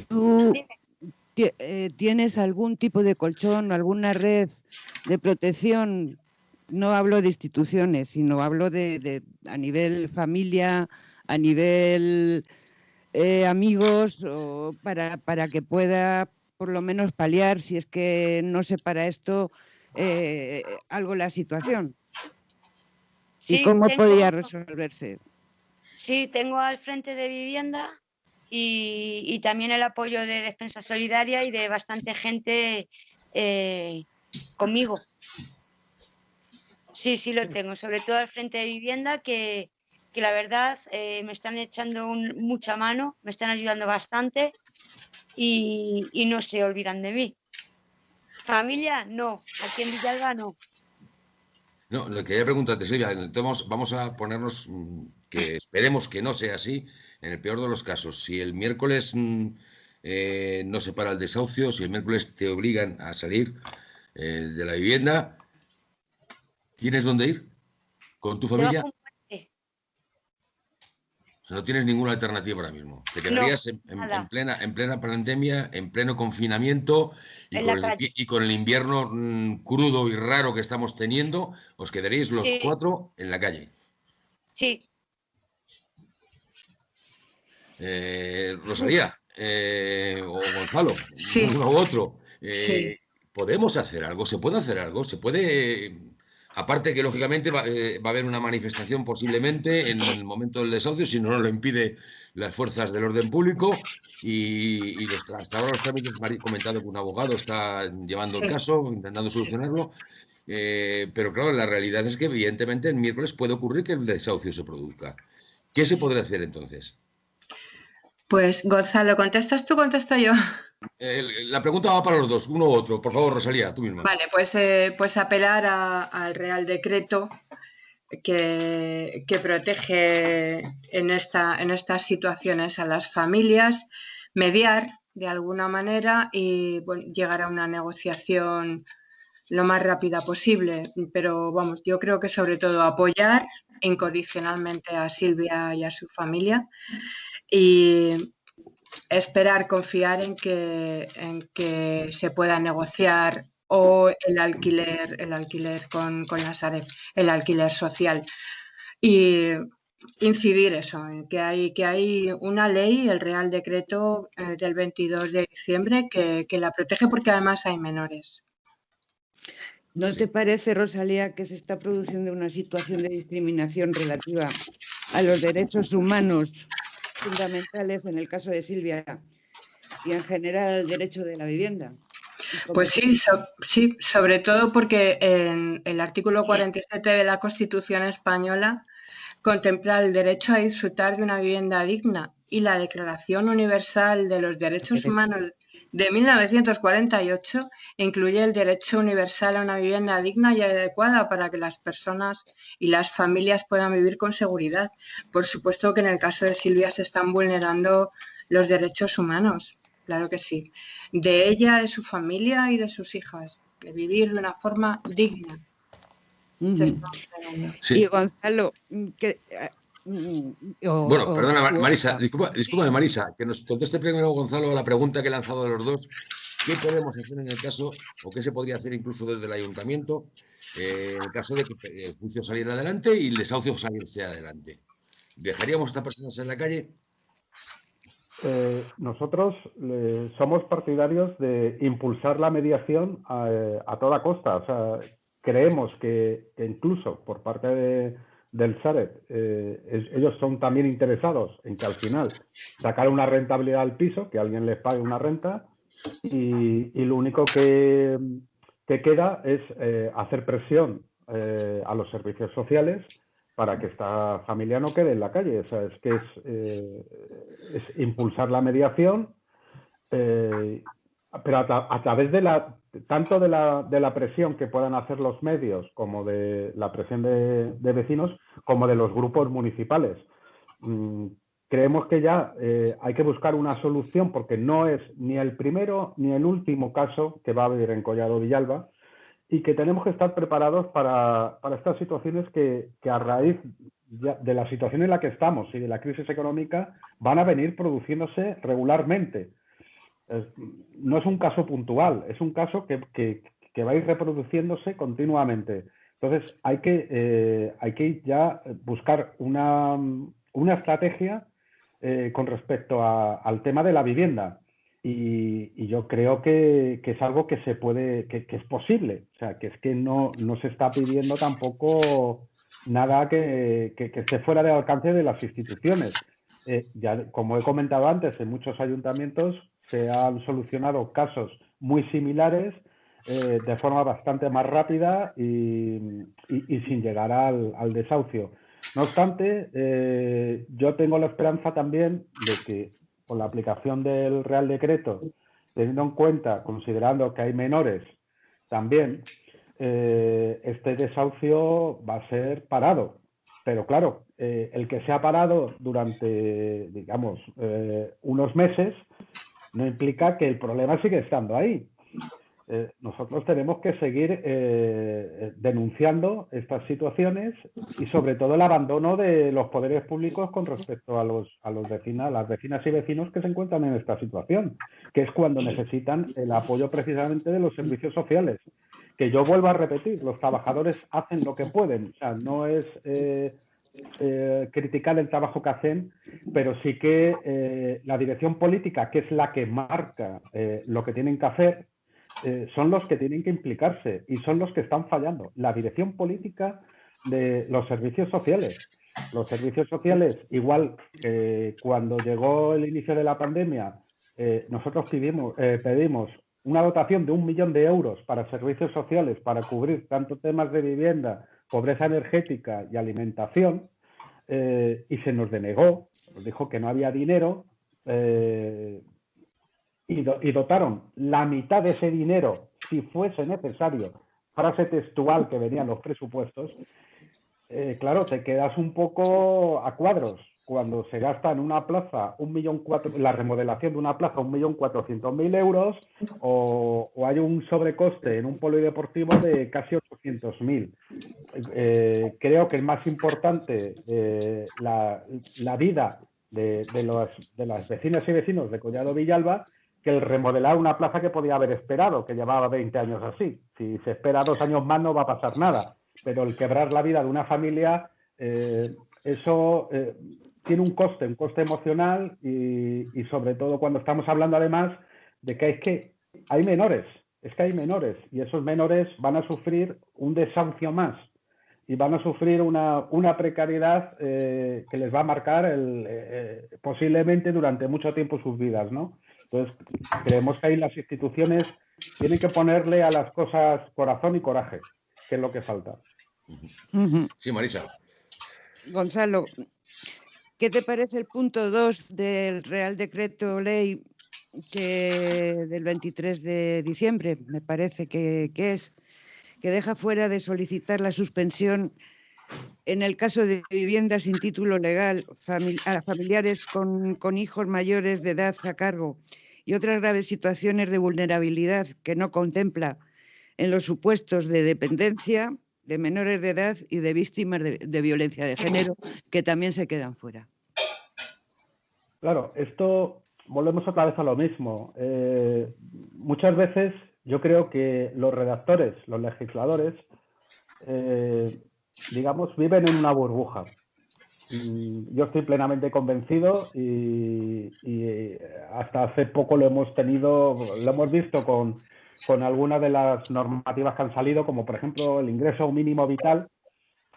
¿tú tienes algún tipo de colchón, alguna red de protección? No hablo de instituciones, sino hablo de a nivel familia, a nivel amigos, o para que pueda por lo menos paliar, si es que no sé para esto, algo la situación. Sí, ¿Y cómo podría resolverse? Sí, tengo al frente de vivienda y también el apoyo de Despensa Solidaria y de bastante gente conmigo. Sí, sí lo tengo, sobre todo al frente de vivienda, que la verdad me están echando mucha mano, me están ayudando bastante y no se olvidan de mí. Familia, no, aquí en Villalba no. No, lo que quería preguntarte, Silvia, entonces vamos a ponernos que esperemos que no sea así, en el peor de los casos. Si el miércoles no se para el desahucio, si el miércoles te obligan a salir de la vivienda, ¿tienes dónde ir? ¿Con tu familia? Debajo un puente. O sea, no tienes ninguna alternativa ahora mismo. Te quedarías en plena pandemia, en pleno confinamiento y con el invierno crudo y raro que estamos teniendo, os quedaréis los cuatro en la calle. Sí. Rosalía o Gonzalo, sí. uno u otro. Sí. ¿Podemos hacer algo? ¿Se puede hacer algo? ¿Se puede...? Aparte que, lógicamente, va a haber una manifestación posiblemente en el momento del desahucio, si no lo impide las fuerzas del orden público y hasta ahora los trámites, me ha comentado que un abogado está llevando el caso, intentando solucionarlo, pero claro, la realidad es que evidentemente el miércoles puede ocurrir que el desahucio se produzca. ¿Qué se podrá hacer entonces? Pues Gonzalo, ¿contestas tú o contesto yo? La pregunta va para los dos, uno u otro. Por favor, Rosalía, tú misma. Vale, pues apelar al Real Decreto que protege en estas situaciones a las familias, mediar de alguna manera y llegar a una negociación lo más rápida posible. Pero vamos, yo creo que sobre todo apoyar incondicionalmente a Silvia y a su familia y esperar, confiar en que se pueda negociar o el alquiler con la Sareb, el alquiler social. Y incidir eso, en que hay una ley, el Real Decreto del 22 de diciembre, que la protege porque además hay menores. ¿No te parece, Rosalía, que se está produciendo una situación de discriminación relativa a los derechos humanos fundamentales, en el caso de Silvia, y en general el derecho de la vivienda? Pues sí, sobre todo porque en el artículo 47 de la Constitución española contempla el derecho a disfrutar de una vivienda digna y la Declaración Universal de los Derechos Humanos de 1948 incluye el derecho universal a una vivienda digna y adecuada para que las personas y las familias puedan vivir con seguridad. Por supuesto que en el caso de Silvia se están vulnerando los derechos humanos, claro que sí, de ella, de su familia y de sus hijas, de vivir de una forma digna. Sí. Y Gonzalo, bueno, perdona, Marisa, discúlpame, Marisa, que nos conteste primero Gonzalo a la pregunta que he lanzado de los dos. ¿Qué podemos hacer en el caso, o qué se podría hacer incluso desde el ayuntamiento, en el caso de que el juicio saliera adelante y el desahucio saliese adelante? ¿Dejaríamos a estas personas en la calle? Nosotros somos partidarios de impulsar la mediación a toda costa. O sea, creemos que incluso por parte del Sareb, ellos son también interesados en que al final sacar una rentabilidad al piso, que alguien les pague una renta, y lo único que queda es hacer presión a los servicios sociales para que esta familia no quede en la calle. O sea, es que es impulsar la mediación Eh, pero a través de tanto de la presión que puedan hacer los medios, como de la presión de vecinos, como de los grupos municipales. Creemos que ya hay que buscar una solución, porque no es ni el primero ni el último caso que va a haber en Collado Villalba, y que tenemos que estar preparados para estas situaciones que a raíz de la situación en la que estamos y de la crisis económica van a venir produciéndose regularmente. No es un caso puntual, es un caso que va a ir reproduciéndose continuamente. Entonces hay que ya buscar una estrategia con respecto al tema de la vivienda. Y yo creo que es algo que se puede, que es posible. O sea, que es que no se está pidiendo tampoco nada que esté fuera del alcance de las instituciones. Ya, como he comentado antes, en muchos ayuntamientos se han solucionado casos muy similares de forma bastante más rápida y sin llegar al desahucio. No obstante, yo tengo la esperanza también de que con la aplicación del Real Decreto, teniendo en cuenta, considerando que hay menores también, este desahucio va a ser parado. Pero claro, el que se ha parado durante, digamos, unos meses, no implica que el problema sigue estando ahí. Nosotros tenemos que seguir denunciando estas situaciones y sobre todo el abandono de los poderes públicos con respecto a las vecinas y vecinos que se encuentran en esta situación, que es cuando necesitan el apoyo precisamente de los servicios sociales. Que yo vuelvo a repetir, los trabajadores hacen lo que pueden, o sea, no es criticar el trabajo que hacen, pero sí que la dirección política, que es la que marca lo que tienen que hacer, son los que tienen que implicarse y son los que están fallando. La dirección política de los servicios sociales. Los servicios sociales, igual que cuando llegó el inicio de la pandemia, nosotros pedimos una dotación de 1 millón de euros para servicios sociales para cubrir tanto temas de vivienda, pobreza energética y alimentación, y se nos denegó, nos dijo que no había dinero, y dotaron la mitad de ese dinero, si fuese necesario, frase textual que venían los presupuestos. Claro, te quedas un poco a cuadros cuando se gasta en una plaza la remodelación de una plaza 1.400.000 euros, o hay un sobrecoste en un polideportivo de casi 800.000. Creo que es más importante la vida de las vecinas y vecinos de Collado Villalba que el remodelar una plaza que podía haber esperado, que llevaba 20 años así. Si se espera 2 años más no va a pasar nada, pero el quebrar la vida de una familia, eso tiene un coste emocional y sobre todo cuando estamos hablando además de que hay menores, y esos menores van a sufrir un desahucio más y van a sufrir una precariedad que les va a marcar posiblemente durante mucho tiempo sus vidas, ¿no? Entonces, creemos que ahí las instituciones tienen que ponerle a las cosas corazón y coraje, que es lo que falta. Sí, Marisa. Gonzalo, ¿qué te parece el punto 2 del Real Decreto Ley del 23 de diciembre, me parece que es, que deja fuera de solicitar la suspensión en el caso de viviendas sin título legal a familiares con hijos mayores de edad a cargo y otras graves situaciones de vulnerabilidad que no contempla en los supuestos de dependencia, de menores de edad y de víctimas de violencia de género, que también se quedan fuera? Claro, esto volvemos otra vez a lo mismo. Muchas veces yo creo que los redactores, los legisladores, digamos, viven en una burbuja. Yo estoy plenamente convencido y hasta hace poco lo hemos visto con algunas de las normativas que han salido, como por ejemplo el ingreso mínimo vital,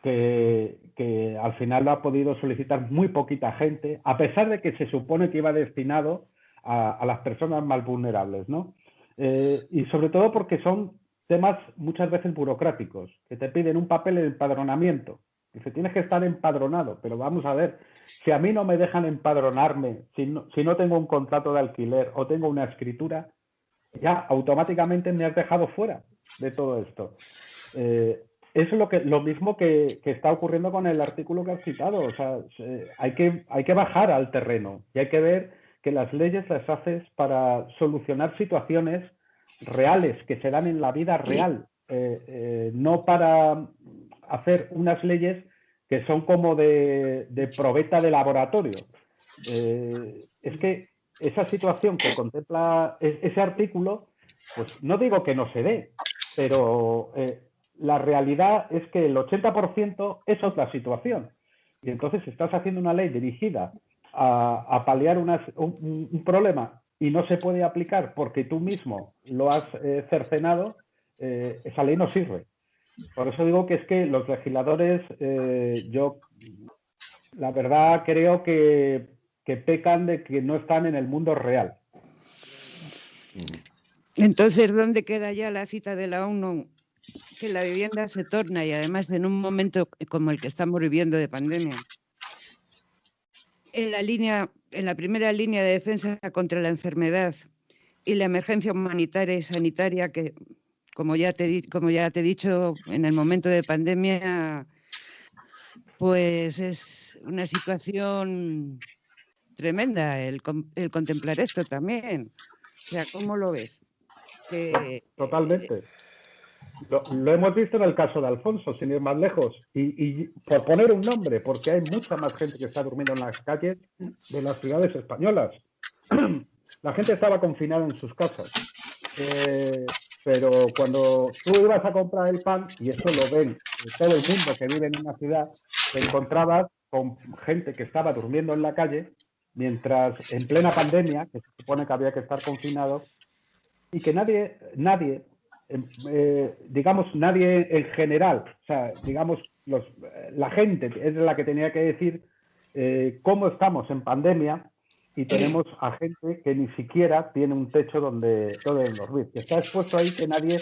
que al final lo ha podido solicitar muy poquita gente, a pesar de que se supone que iba destinado a las personas más vulnerables, ¿no? Y sobre todo porque son temas muchas veces burocráticos, que te piden un papel de empadronamiento Dice, tienes que estar empadronado. Pero vamos a ver, si a mí no me dejan empadronarme, si no tengo un contrato de alquiler o tengo una escritura, ya automáticamente me has dejado fuera de todo esto. Es lo mismo que está ocurriendo con el artículo que has citado. O sea, hay que bajar al terreno y hay que ver que las leyes las haces para solucionar situaciones reales que se dan en la vida real, no para hacer unas leyes que son como de probeta de laboratorio. Es que esa situación que contempla ese artículo, pues no digo que no se dé, pero la realidad es que el 80% esa es la situación. Y entonces estás haciendo una ley dirigida a paliar un problema y no se puede aplicar porque tú mismo lo has cercenado, esa ley no sirve. Por eso digo que es que los legisladores, yo la verdad creo que pecan de que no están en el mundo real. Entonces, ¿dónde queda ya la cita de la ONU? Que la vivienda se torna, y además en un momento como el que estamos viviendo de pandemia, en la primera línea de defensa contra la enfermedad y la emergencia humanitaria y sanitaria, que como ya te he dicho, en el momento de pandemia, pues es una situación tremenda el contemplar esto también. O sea, ¿cómo lo ves? Totalmente. Lo hemos visto en el caso de Alfonso, sin ir más lejos. Y por poner un nombre, porque hay mucha más gente que está durmiendo en las calles de las ciudades españolas. La gente estaba confinada en sus casas. Pero cuando tú ibas a comprar el pan, y eso lo ven todo el mundo que vive en una ciudad, te encontrabas con gente que estaba durmiendo en la calle, mientras en plena pandemia, que se supone que había que estar confinado, y que nadie, digamos, nadie en general, o sea, digamos, la gente es la que tenía que decir cómo estamos en pandemia y tenemos a gente que ni siquiera tiene un techo donde dormir, que está expuesto ahí, que nadie,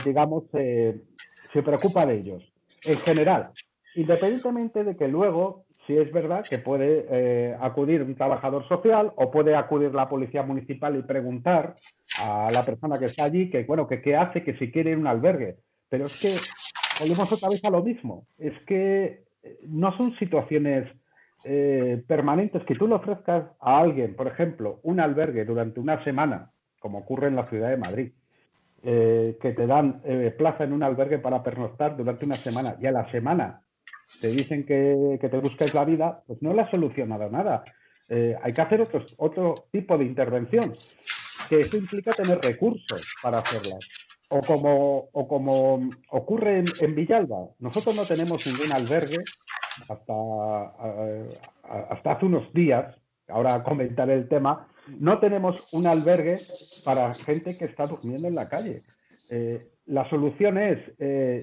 digamos, se preocupa de ellos, en general, independientemente de que luego, si es verdad que puede acudir un trabajador social o puede acudir la policía municipal y preguntar a la persona que está allí que, bueno, que qué hace, que si quiere ir a un albergue. Pero es que volvemos otra vez a lo mismo. Es que no son situaciones permanentes que tú le ofrezcas a alguien, por ejemplo, un albergue durante una semana, como ocurre en la ciudad de Madrid, que te dan plaza en un albergue para pernoctar durante una semana y a la semana te dicen que te busques la vida, pues no le ha solucionado nada. Hay que hacer otro tipo de intervención, que eso implica tener recursos para hacerlas. O como ocurre en Villalba, nosotros no tenemos ningún albergue hasta hace unos días, ahora comentaré el tema, no tenemos un albergue para gente que está durmiendo en la calle. La solución es,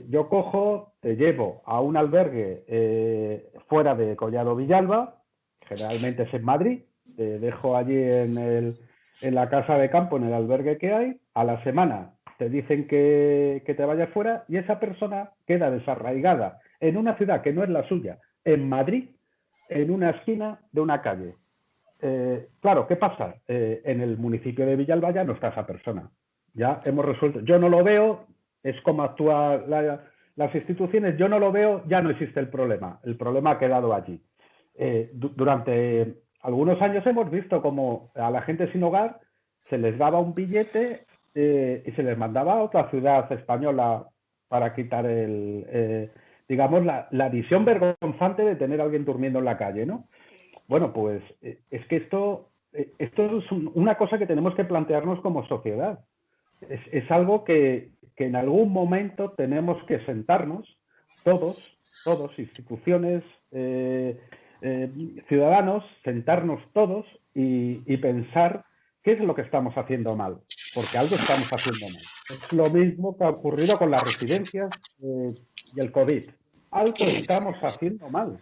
yo cojo, te llevo a un albergue fuera de Collado Villalba, generalmente es en Madrid, te dejo allí en la casa de campo, en el albergue que hay, a la semana te dicen que te vayas fuera y esa persona queda desarraigada en una ciudad que no es la suya, en Madrid, en una esquina de una calle. Claro, ¿qué pasa? En el municipio de Villalba ya no está esa persona. Ya hemos resuelto. Yo no lo veo, es como actúan las instituciones, yo no lo veo, ya no existe el problema. El problema ha quedado allí. Durante algunos años hemos visto como a la gente sin hogar se les daba un billete y se les mandaba a otra ciudad española para quitar digamos, la visión vergonzante de tener a alguien durmiendo en la calle, ¿no? Bueno, pues es que esto es una cosa que tenemos que plantearnos como sociedad. Es algo que en algún momento tenemos que sentarnos, todos, instituciones, ciudadanos, sentarnos todos y pensar qué es lo que estamos haciendo mal, porque algo estamos haciendo mal. Es lo mismo que ha ocurrido con las residencias y el COVID. Algo estamos haciendo mal.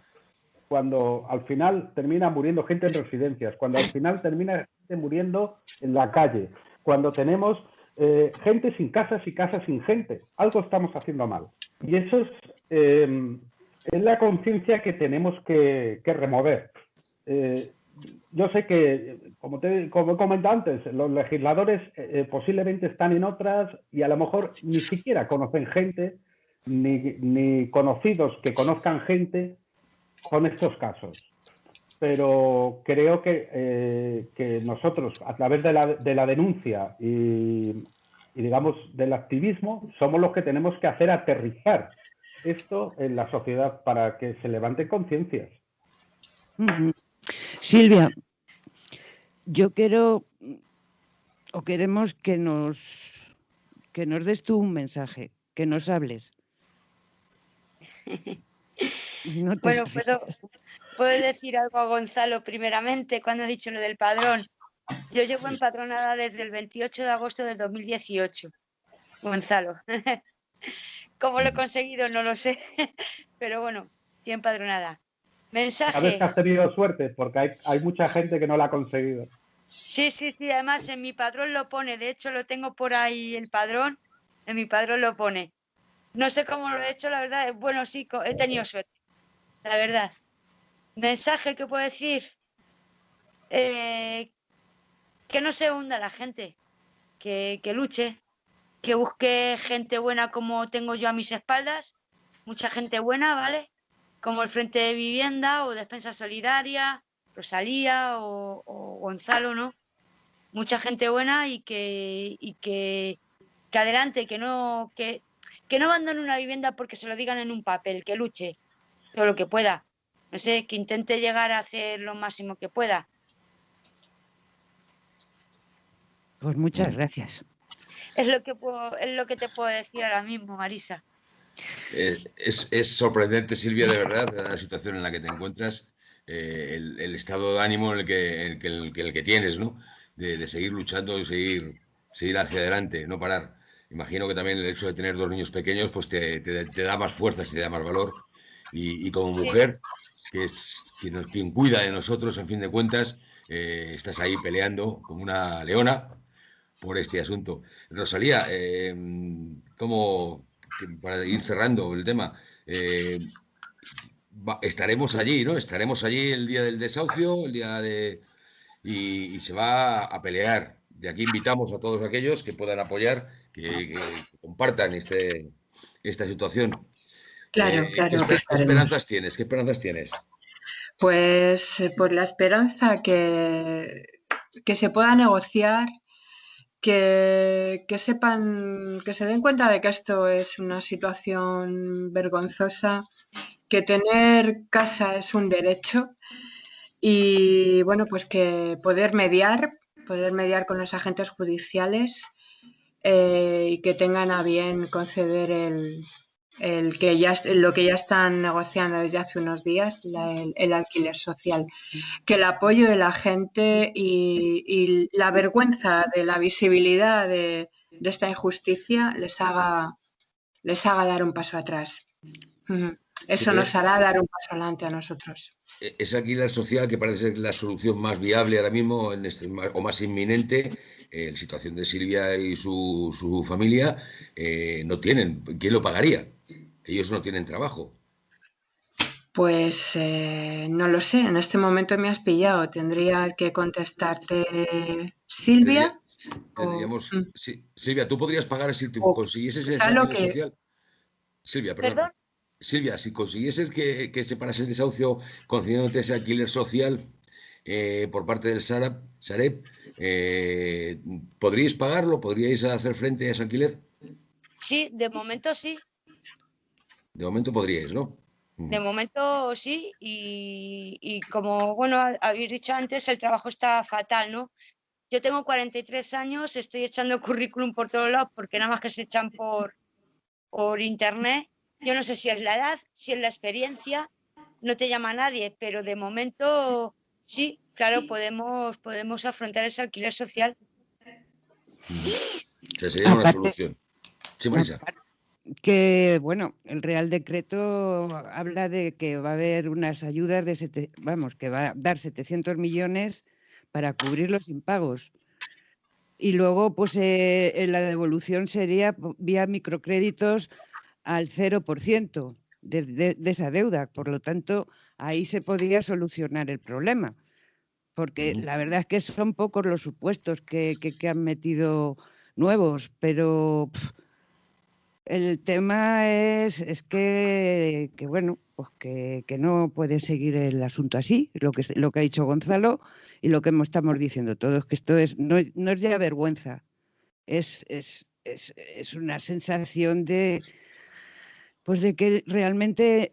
Cuando al final termina muriendo gente en residencias, cuando al final termina gente muriendo en la calle, cuando tenemos gente sin casas y casas sin gente, algo estamos haciendo mal. Y eso es es la conciencia que tenemos que remover. Yo sé que, como he comentado antes, los legisladores posiblemente están en otras y a lo mejor ni siquiera conocen gente, ni conocidos que conozcan gente con estos casos. Pero creo que nosotros, a través de la denuncia y, digamos, del activismo, somos los que tenemos que hacer aterrizar esto en la sociedad para que se levanten conciencias. Silvia, yo quiero o queremos que nos des tú un mensaje, que nos hables. No te Bueno, puedo decir algo a Gonzalo primeramente cuando he dicho lo del padrón. Yo llevo empadronada desde el 28 de agosto del 2018, Gonzalo. ¿Cómo lo he conseguido? No lo sé, pero bueno, estoy empadronada. Mensaje. Sabes que has tenido suerte, porque hay mucha gente que no la ha conseguido. Sí, además en mi padrón lo pone, de hecho lo tengo por ahí el padrón, en mi padrón lo pone. No sé cómo lo he hecho, la verdad, bueno, sí, he tenido suerte, la verdad. Mensaje que puedo decir, que no se hunda la gente, que luche, que busque gente buena como tengo yo a mis espaldas, mucha gente buena, ¿vale? Como el Frente de Vivienda o Despensa Solidaria, Rosalía o Gonzalo, ¿no? Mucha gente buena y que adelante, que no abandone una vivienda porque se lo digan en un papel, que luche todo lo que pueda. No sé, que intente llegar a hacer lo máximo que pueda. Pues muchas gracias. Es lo que te puedo decir ahora mismo, Marisa. Es sorprendente, Silvia, de verdad, la situación en la que te encuentras, el estado de ánimo en el que tienes, ¿no? De seguir luchando y seguir hacia adelante, no parar. Imagino que también el hecho de tener 2 niños pequeños pues te da más fuerzas, te da más valor. Y como mujer, que es quien cuida de nosotros, en fin de cuentas, estás ahí peleando como una leona por este asunto. Rosalía, para ir cerrando el tema, estaremos allí, ¿no? Estaremos allí el día del desahucio, y se va a pelear. De aquí invitamos a todos aquellos que puedan apoyar, que compartan esta situación. Claro, ¿Qué esperanzas tienes? ¿Qué esperanzas tienes? Pues la esperanza que se pueda negociar, que sepan, que se den cuenta de que esto es una situación vergonzosa, que tener casa es un derecho y bueno, pues que poder mediar con los agentes judiciales y que tengan a bien conceder lo que ya están negociando desde hace unos días, el alquiler social. Que el apoyo de la gente y la vergüenza de la visibilidad de esta injusticia les haga dar un paso atrás. Eso nos hará dar un paso adelante a nosotros. Ese alquiler social que parece ser la solución más viable ahora mismo o más inminente, la situación de Silvia y su familia no tienen. ¿Quién lo pagaría? Ellos no tienen trabajo. Pues no lo sé, en este momento me has pillado. Tendría que contestarte Silvia. Silvia, ¿tú podrías pagar si consiguieses el alquiler social? Silvia, perdón. ¿Perdón? Silvia, si consiguieses que se parase el desahucio concediéndote ese alquiler social por parte del Sareb, ¿podríais pagarlo? ¿Podríais hacer frente a ese alquiler? Sí, de momento sí. De momento podríais, ¿no? De momento sí, y como bueno habéis dicho antes, el trabajo está fatal, ¿no? Yo tengo 43 años, estoy echando currículum por todos lados porque nada más que se echan por internet. Yo no sé si es la edad, si es la experiencia, no te llama nadie, pero de momento sí, claro, podemos afrontar ese alquiler social. Que sería una solución. Sí, Marisa. Que, bueno, el Real Decreto habla de que va a haber unas ayudas que va a dar 700 millones para cubrir los impagos. Y luego, pues, la devolución sería vía microcréditos al 0%. de esa deuda. Por lo tanto, ahí se podía solucionar el problema, porque la verdad es que son pocos los supuestos que han metido nuevos, pero el tema es que bueno, pues que no puede seguir el asunto así, lo que ha dicho Gonzalo y lo que estamos diciendo todos, que esto no es ya vergüenza, es una sensación de que realmente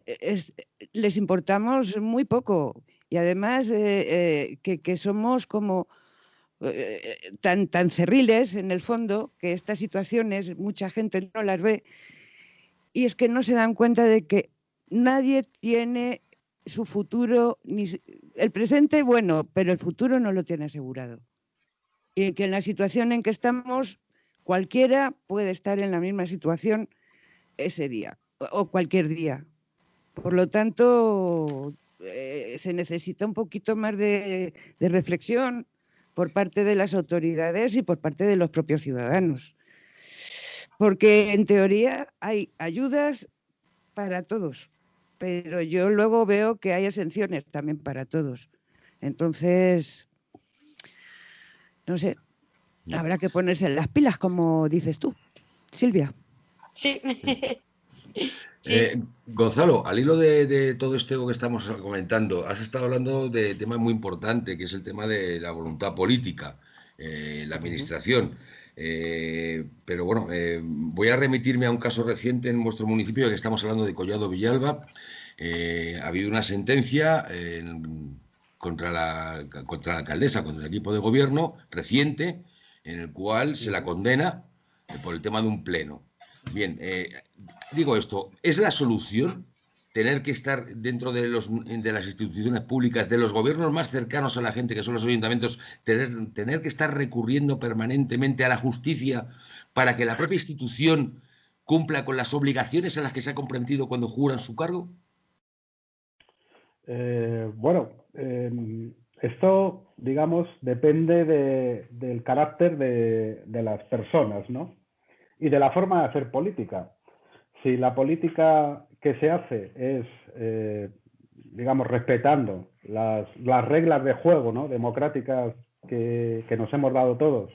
les importamos muy poco y además que somos como tan cerriles en el fondo, que estas situaciones mucha gente no las ve y es que no se dan cuenta de que nadie tiene su futuro, ni el presente bueno, pero el futuro no lo tiene asegurado. Y que en la situación en que estamos, cualquiera puede estar en la misma situación ese día o cualquier día. Por lo tanto, se necesita un poquito más de reflexión por parte de las autoridades y por parte de los propios ciudadanos. Porque en teoría hay ayudas para todos, pero yo luego veo que hay exenciones también para todos. Entonces, no sé, habrá que ponerse en las pilas, como dices tú, Silvia. Sí. Gonzalo, al hilo de todo esto que estamos comentando, has estado hablando de tema muy importante, que es el tema de la voluntad política, la administración. Pero bueno, voy a remitirme a un caso reciente en vuestro municipio, que estamos hablando de Collado Villalba. Ha habido una sentencia contra la alcaldesa, contra el equipo de gobierno reciente, en el cual se la condena por el tema de un pleno. Bien, digo esto, ¿es la solución tener que estar dentro de las instituciones públicas, de los gobiernos más cercanos a la gente, que son los ayuntamientos, tener que estar recurriendo permanentemente a la justicia para que la propia institución cumpla con las obligaciones a las que se ha comprometido cuando juran su cargo? Esto, digamos, depende del carácter de las personas, ¿no? Y de la forma de hacer política. Si la política que se hace es, digamos, respetando las reglas de juego, ¿no?, democráticas que nos hemos dado todos,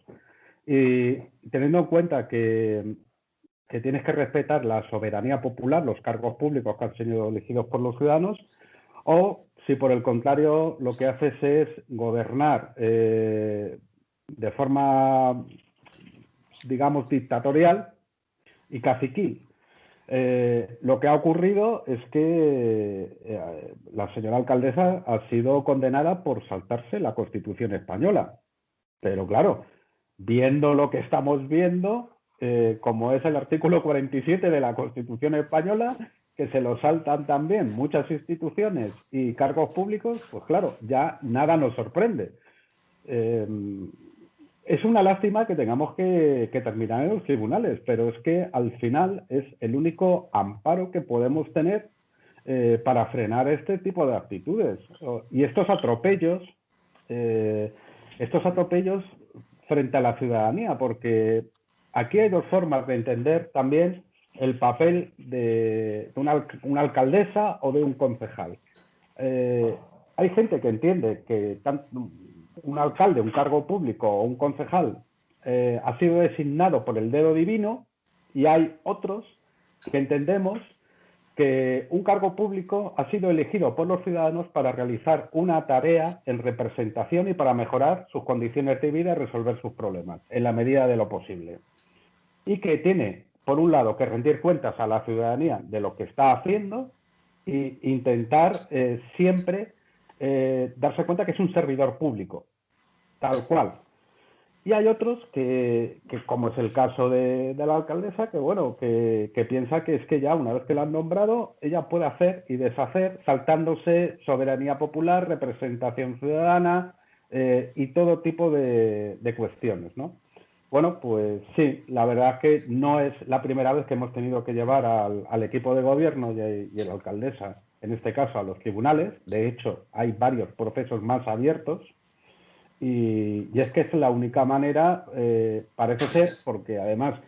y teniendo en cuenta que tienes que respetar la soberanía popular, los cargos públicos que han sido elegidos por los ciudadanos, o si por el contrario lo que haces es gobernar de forma, digamos, dictatorial y caciquil. Lo que ha ocurrido es que la señora alcaldesa ha sido condenada por saltarse la Constitución española. Pero claro, viendo lo que estamos viendo, como es el artículo 47 de la Constitución española, que se lo saltan también muchas instituciones y cargos públicos, pues claro, ya nada nos sorprende. Es una lástima que tengamos que terminar en los tribunales, pero es que al final es el único amparo que podemos tener para frenar este tipo de actitudes. Y estos atropellos frente a la ciudadanía, porque aquí hay dos formas de entender también el papel de una alcaldesa o de un concejal. Hay gente que entiende que un alcalde, un cargo público o un concejal ha sido designado por el dedo divino, y hay otros que entendemos que un cargo público ha sido elegido por los ciudadanos para realizar una tarea en representación y para mejorar sus condiciones de vida y resolver sus problemas en la medida de lo posible. Y que tiene, por un lado, que rendir cuentas a la ciudadanía de lo que está haciendo e intentar siempre darse cuenta que es un servidor público, tal cual. Y hay otros que como es el caso de la alcaldesa, que piensa que es que ya una vez que la han nombrado, ella puede hacer y deshacer, saltándose soberanía popular, representación ciudadana y todo tipo de cuestiones, ¿no? Bueno, pues sí, la verdad es que no es la primera vez que hemos tenido que llevar al equipo de gobierno y a la alcaldesa, en este caso a los tribunales. De hecho, hay varios procesos más abiertos. Y es que es la única manera, parece ser, porque además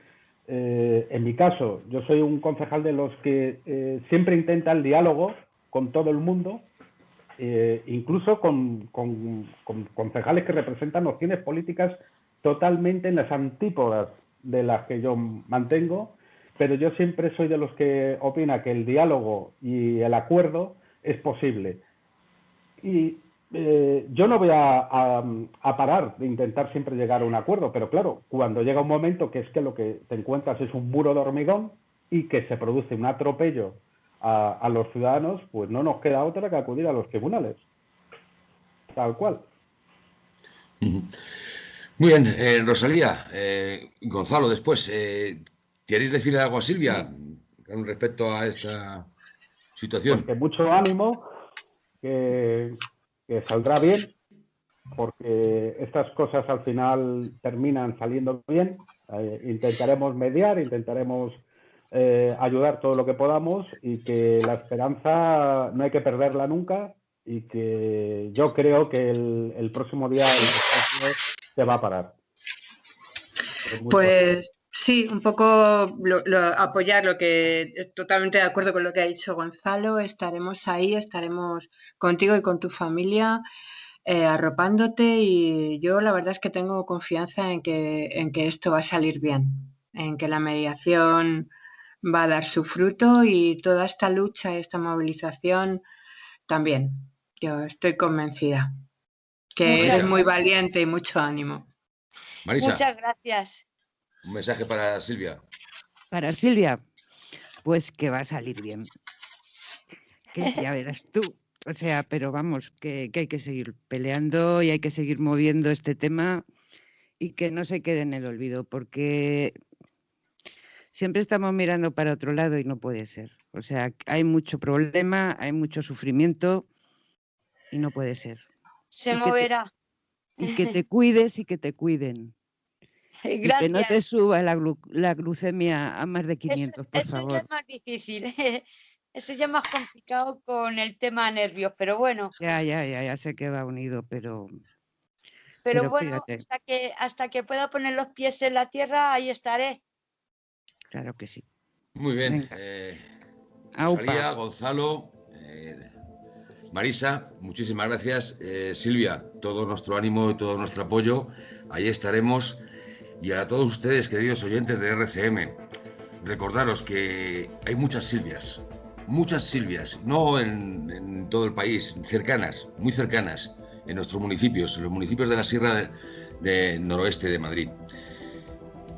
en mi caso, yo soy un concejal de los que siempre intenta el diálogo con todo el mundo, incluso con concejales que representan opciones políticas totalmente en las antípodas de las que yo mantengo, pero yo siempre soy de los que opina que el diálogo y el acuerdo es posible. Y yo no voy a parar de intentar siempre llegar a un acuerdo, pero claro, cuando llega un momento que es que lo que te encuentras es un muro de hormigón y que se produce un atropello a los ciudadanos, pues no nos queda otra que acudir a los tribunales. Tal cual. Muy bien, Rosalía, Gonzalo, después, ¿queréis decirle algo a Silvia con respecto a esta situación? Pues que mucho ánimo, que saldrá bien, porque estas cosas al final terminan saliendo bien. Intentaremos mediar, intentaremos ayudar todo lo que podamos, y que la esperanza no hay que perderla nunca, y que yo creo que el próximo día se va a parar. Pues sí, un poco apoyar lo que es totalmente de acuerdo con lo que ha dicho Gonzalo. Estaremos ahí, estaremos contigo y con tu familia arropándote, y yo la verdad es que tengo confianza en que esto va a salir bien, en que la mediación va a dar su fruto, y toda esta lucha, esta movilización también. Yo estoy convencida que eres muy valiente, y mucho ánimo. Marisa, muchas gracias. un mensaje para Silvia. Para Silvia, pues que va a salir bien. Que ya verás tú. O sea, pero vamos, que hay que seguir peleando y hay que seguir moviendo este tema, y que no se quede en el olvido, porque siempre estamos mirando para otro lado y no puede ser. O sea, hay mucho problema, hay mucho sufrimiento y no puede ser. Se moverá. Y que te cuides y que te cuiden. Gracias. Y que no te suba la glucemia a más de 500, por favor. Eso ya es más difícil. Eso ya es más complicado con el tema nervios, pero bueno. Ya sé que va unido, pero bueno, cuídate. hasta que pueda poner los pies en la tierra, ahí estaré. Claro que sí. Muy bien. Rosalía, Gonzalo, Marisa, muchísimas gracias. Silvia, todo nuestro ánimo y todo nuestro apoyo. Ahí estaremos. Y a todos ustedes, queridos oyentes de RCM, recordaros que hay muchas Silvias, no en todo el país, cercanas, muy cercanas, en nuestros municipios, en los municipios de la Sierra de Noroeste de Madrid.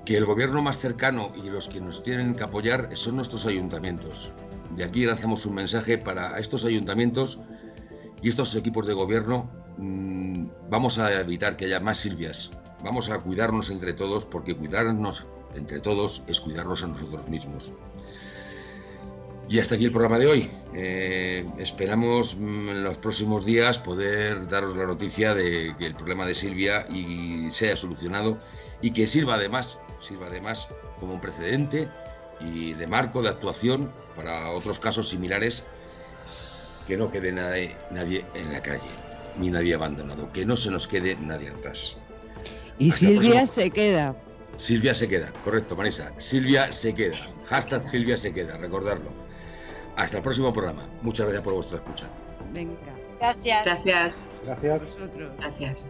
Que el gobierno más cercano y los que nos tienen que apoyar son nuestros ayuntamientos. De aquí lanzamos un mensaje para estos ayuntamientos y estos equipos de gobierno. Vamos a evitar que haya más Silvias. Vamos a cuidarnos entre todos, porque cuidarnos entre todos es cuidarnos a nosotros mismos. Y hasta aquí el programa de hoy. Esperamos en los próximos días poder daros la noticia de que el problema de Silvia sea solucionado, y que sirva además como un precedente y de marco de actuación para otros casos similares, que no quede nadie en la calle, ni nadie abandonado, que no se nos quede nadie atrás. Y Silvia se queda. Silvia se queda, correcto, Marisa. Silvia se queda. # Silvia se queda, recordarlo. Hasta el próximo programa. Muchas gracias por vuestra escucha. Venga. Gracias. Gracias. Gracias. Vosotros. Gracias.